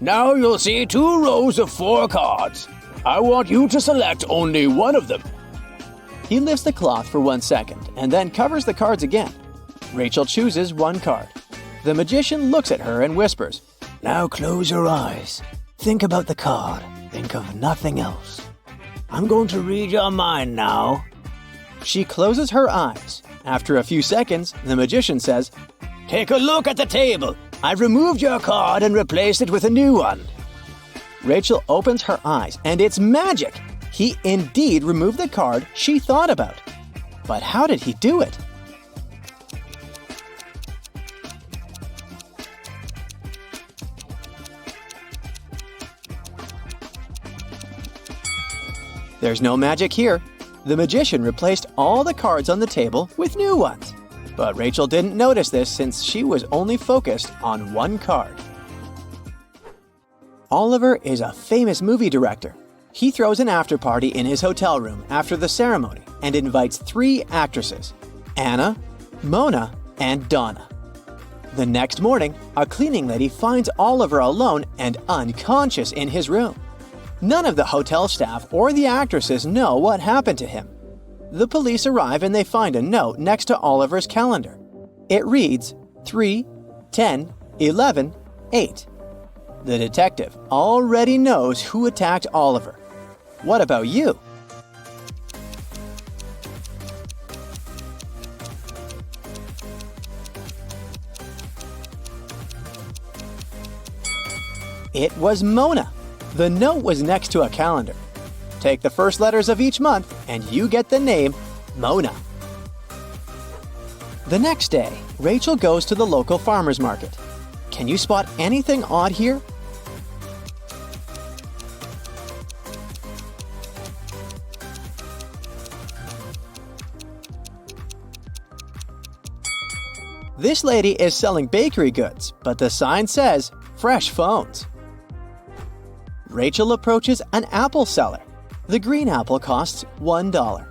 Now you'll see 2 rows of 4 cards. I want you to select only one of them. He lifts the cloth for 1 second and then covers the cards again. Rachel chooses one card. The magician looks at her and whispers, Now close your eyes. Think about the card. Think of nothing else. I'm going to read your mind now. She closes her eyes. After a few seconds, the magician says, Take a look at the table. I've removed your card and replaced it with a new one. Rachel opens her eyes, and it's magic! He indeed removed the card she thought about. But how did he do it? There's no magic here. The magician replaced all the cards on the table with new ones. But Rachel didn't notice this since she was only focused on one card. Oliver is a famous movie director. He throws an after party in his hotel room after the ceremony and invites 3 actresses, Anna, Mona, and Donna. The next morning, a cleaning lady finds Oliver alone and unconscious in his room. None of the hotel staff or the actresses know what happened to him. The police arrive and they find a note next to Oliver's calendar. It reads 3, 10, 11, 8. The detective already knows who attacked Oliver. What about you? It was Mona. The note was next to a calendar. Take the first letters of each month and you get the name Mona. The next day, Rachel goes to the local farmer's market. Can you spot anything odd here? This lady is selling bakery goods, but the sign says fresh phones. Rachel approaches an apple seller. The green apple costs $1.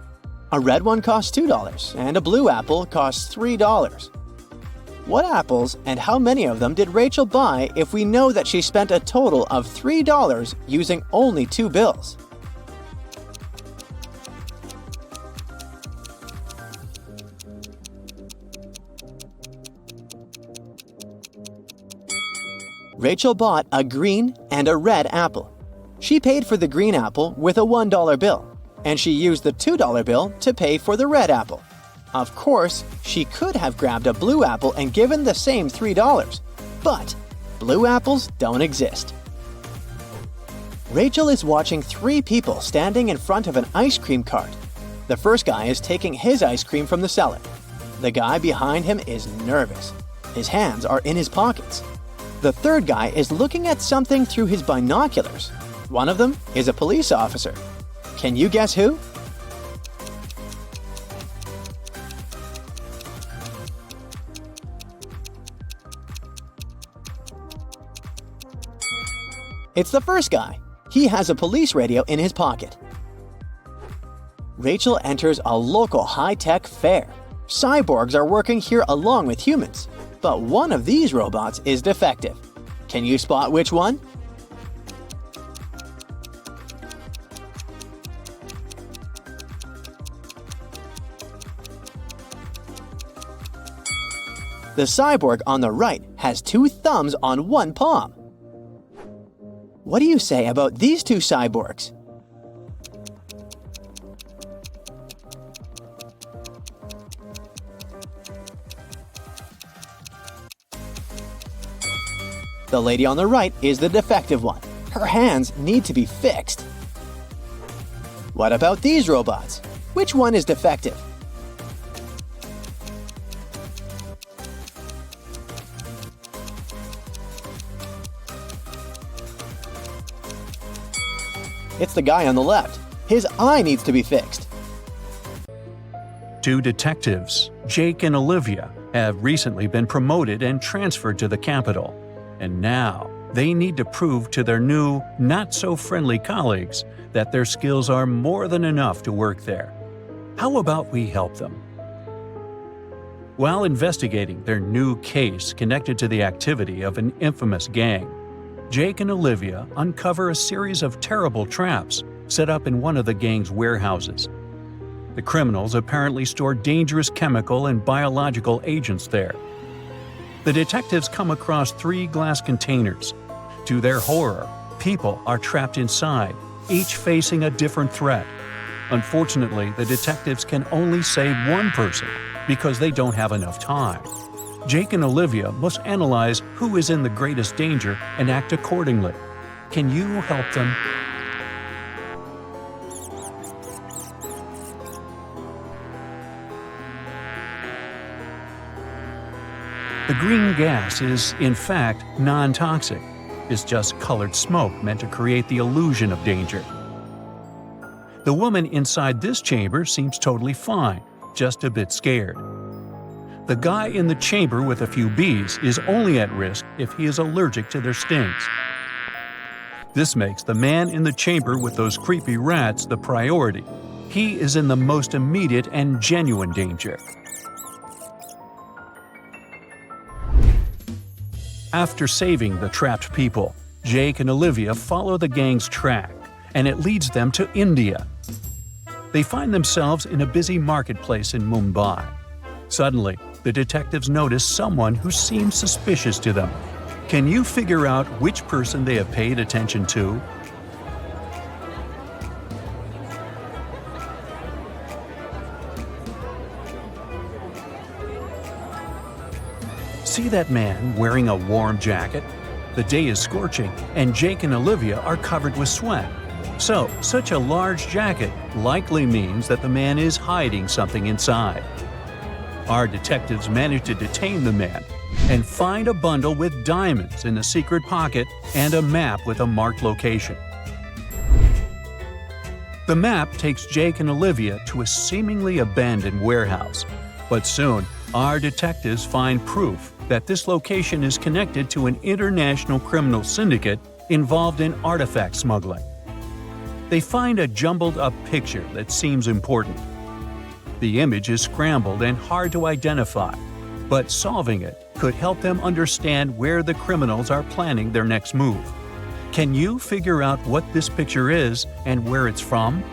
A red one costs $2, and a blue apple costs $3. What apples and how many of them did Rachel buy if we know that she spent a total of $3 using only 2 bills? Rachel bought a green and a red apple. She paid for the green apple with a $1 bill, and she used the $2 bill to pay for the red apple. Of course, she could have grabbed a blue apple and given the same $3, but blue apples don't exist. Rachel is watching 3 people standing in front of an ice cream cart. The first guy is taking his ice cream from the seller. The guy behind him is nervous. His hands are in his pockets. The third guy is looking at something through his binoculars. One of them is a police officer. Can you guess who? It's the first guy. He has a police radio in his pocket. Rachel enters a local high-tech fair. Cyborgs are working here along with humans, but one of these robots is defective. Can you spot which one? The cyborg on the right has 2 thumbs on one palm. What do you say about these 2 cyborgs? The lady on the right is the defective one. Her hands need to be fixed. What about these robots? Which one is defective? It's the guy on the left. His eye needs to be fixed. Two detectives, Jake and Olivia, have recently been promoted and transferred to the capital, and now they need to prove to their new, not-so-friendly colleagues that their skills are more than enough to work there. How about we help them? While investigating their new case connected to the activity of an infamous gang, Jake and Olivia uncover a series of terrible traps set up in one of the gang's warehouses. The criminals apparently store dangerous chemical and biological agents there. The detectives come across 3 glass containers. To their horror, people are trapped inside, each facing a different threat. Unfortunately, the detectives can only save one person because they don't have enough time. Jake and Olivia must analyze who is in the greatest danger and act accordingly. Can you help them? The green gas is, in fact, non-toxic. It's just colored smoke meant to create the illusion of danger. The woman inside this chamber seems totally fine, just a bit scared. The guy in the chamber with a few bees is only at risk if he is allergic to their stings. This makes the man in the chamber with those creepy rats the priority. He is in the most immediate and genuine danger. After saving the trapped people, Jake and Olivia follow the gang's track, and it leads them to India. They find themselves in a busy marketplace in Mumbai. Suddenly, the detectives notice someone who seems suspicious to them. Can you figure out which person they have paid attention to? See that man wearing a warm jacket? The day is scorching, and Jake and Olivia are covered with sweat. So, such a large jacket likely means that the man is hiding something inside. Our detectives manage to detain the man and find a bundle with diamonds in a secret pocket and a map with a marked location. The map takes Jake and Olivia to a seemingly abandoned warehouse, but soon our detectives find proof that this location is connected to an international criminal syndicate involved in artifact smuggling. They find a jumbled-up picture that seems important. The image is scrambled and hard to identify, but solving it could help them understand where the criminals are planning their next move. Can you figure out what this picture is and where it's from?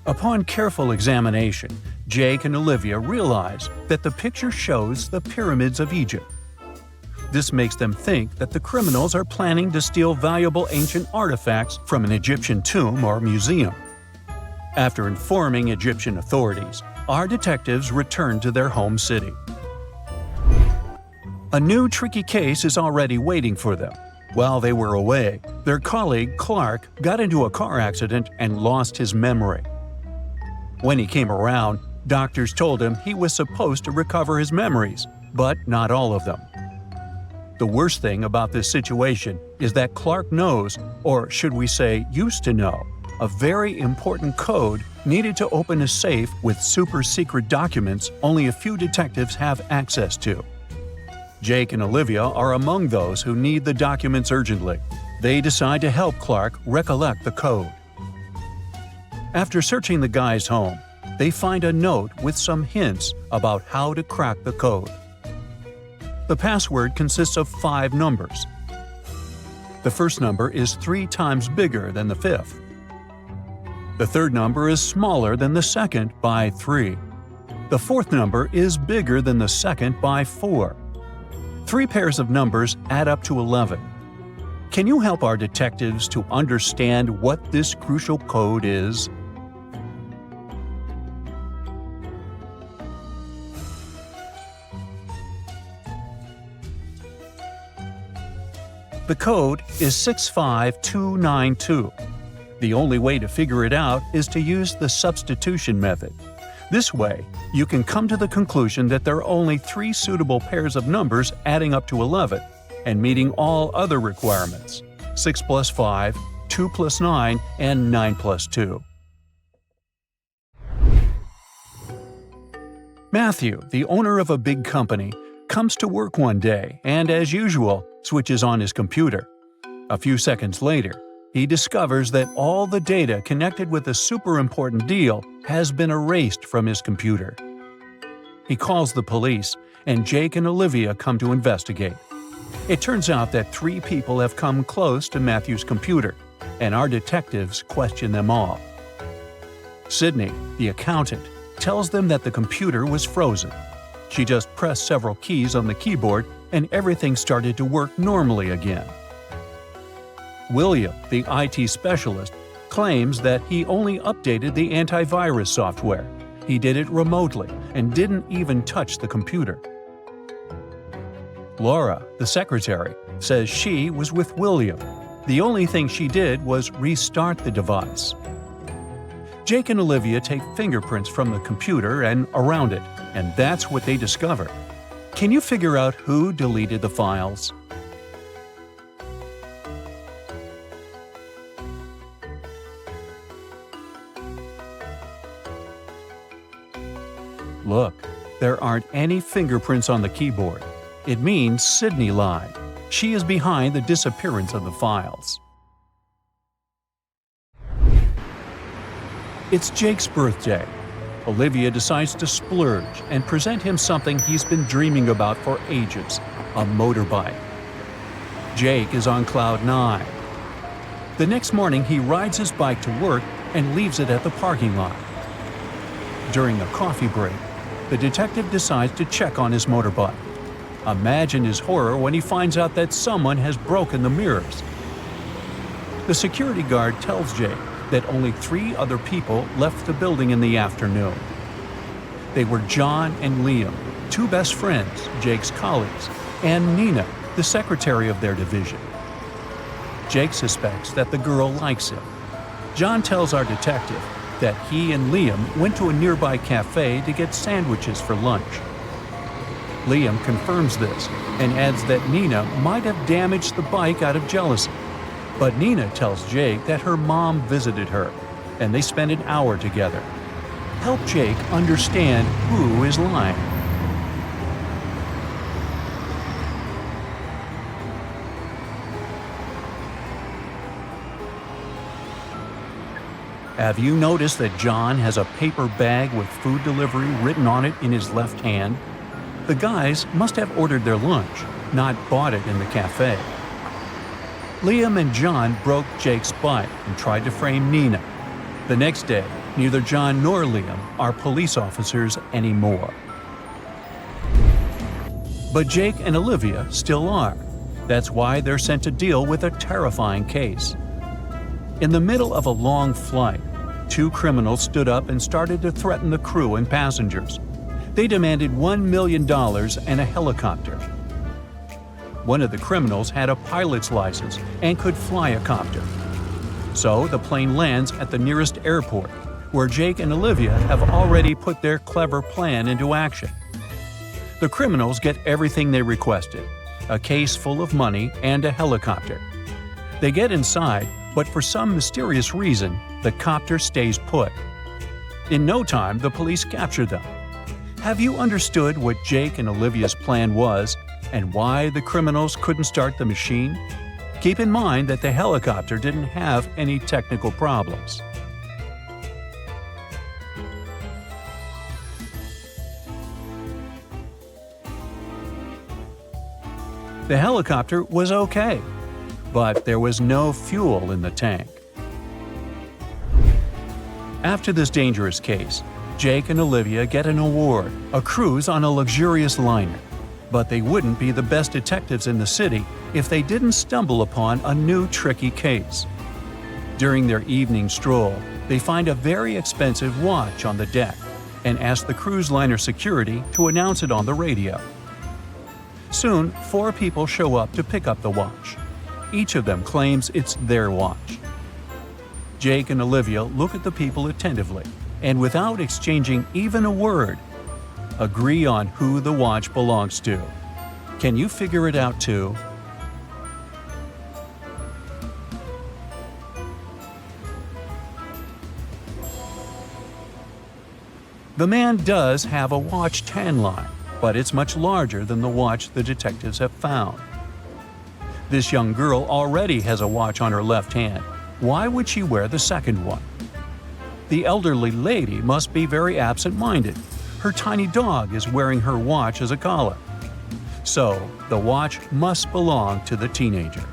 Upon careful examination, Jake and Olivia realize that the picture shows the pyramids of Egypt. This makes them think that the criminals are planning to steal valuable ancient artifacts from an Egyptian tomb or museum. After informing Egyptian authorities, our detectives return to their home city. A new tricky case is already waiting for them. While they were away, their colleague Clark got into a car accident and lost his memory. When he came around, doctors told him he was supposed to recover his memories, but not all of them. The worst thing about this situation is that Clark knows, or should we say used to know, a very important code needed to open a safe with super-secret documents only a few detectives have access to. Jake and Olivia are among those who need the documents urgently. They decide to help Clark recollect the code. After searching the guy's home, they find a note with some hints about how to crack the code. The password consists of 5 numbers. The first number is 3 times bigger than the fifth. The third number is smaller than the second by 3. The fourth number is bigger than the second by 4. 3 pairs of numbers add up to 11. Can you help our detectives to understand what this crucial code is? The code is 65292. The only way to figure it out is to use the substitution method. This way, you can come to the conclusion that there are only 3 suitable pairs of numbers adding up to 11. and meeting all other requirements: 6 plus 5, 2 plus 9, and 9 plus 2. Matthew, the owner of a big company, comes to work one day and, as usual, switches on his computer. A few seconds later, he discovers that all the data connected with a super important deal has been erased from his computer. He calls the police, and Jake and Olivia come to investigate. It turns out that 3 people have come close to Matthew's computer, and our detectives question them all. Sydney, the accountant, tells them that the computer was frozen. She just pressed several keys on the keyboard and everything started to work normally again. William, the IT specialist, claims that he only updated the antivirus software. He did it remotely and didn't even touch the computer. Laura, the secretary, says she was with William. The only thing she did was restart the device. Jake and Olivia take fingerprints from the computer and around it, and that's what they discover. Can you figure out who deleted the files? Look, there aren't any fingerprints on the keyboard. It means Sydney lied. She is behind the disappearance of the files. It's Jake's birthday. Olivia decides to splurge and present him something he's been dreaming about for ages: a motorbike. Jake is on cloud 9. The next morning, he rides his bike to work and leaves it at the parking lot. During a coffee break, the detective decides to check on his motorbike. Imagine his horror when he finds out that someone has broken the mirrors. The security guard tells Jake that only 3 other people left the building in the afternoon. They were John and Liam, 2 best friends, Jake's colleagues, and Nina, the secretary of their division. Jake suspects that the girl likes him. John tells our detective that he and Liam went to a nearby cafe to get sandwiches for lunch. Liam confirms this and adds that Nina might have damaged the bike out of jealousy. But Nina tells Jake that her mom visited her, and they spent an hour together. Help Jake understand who is lying. Have you noticed that John has a paper bag with food delivery written on it in his left hand? The guys must have ordered their lunch, not bought it in the cafe. Liam and John broke Jake's bike and tried to frame Nina. The next day, neither John nor Liam are police officers anymore. But Jake and Olivia still are. That's why they're sent to deal with a terrifying case. In the middle of a long flight, 2 criminals stood up and started to threaten the crew and passengers. They demanded $1 million and a helicopter. One of the criminals had a pilot's license and could fly a copter. So the plane lands at the nearest airport, where Jake and Olivia have already put their clever plan into action. The criminals get everything they requested: a case full of money and a helicopter. They get inside, but for some mysterious reason, the copter stays put. In no time, the police capture them. Have you understood what Jake and Olivia's plan was and why the criminals couldn't start the machine? Keep in mind that the helicopter didn't have any technical problems. The helicopter was okay, but there was no fuel in the tank. After this dangerous case, Jake and Olivia get an award, a cruise on a luxurious liner. But they wouldn't be the best detectives in the city if they didn't stumble upon a new tricky case. During their evening stroll, they find a very expensive watch on the deck and ask the cruise liner security to announce it on the radio. Soon, 4 people show up to pick up the watch. Each of them claims it's their watch. Jake and Olivia look at the people attentively, and without exchanging even a word, agree on who the watch belongs to. Can you figure it out too? The man does have a watch tan line, but it's much larger than the watch the detectives have found. This young girl already has a watch on her left hand. Why would she wear the second one? The elderly lady must be very absent-minded. Her tiny dog is wearing her watch as a collar. So, the watch must belong to the teenager.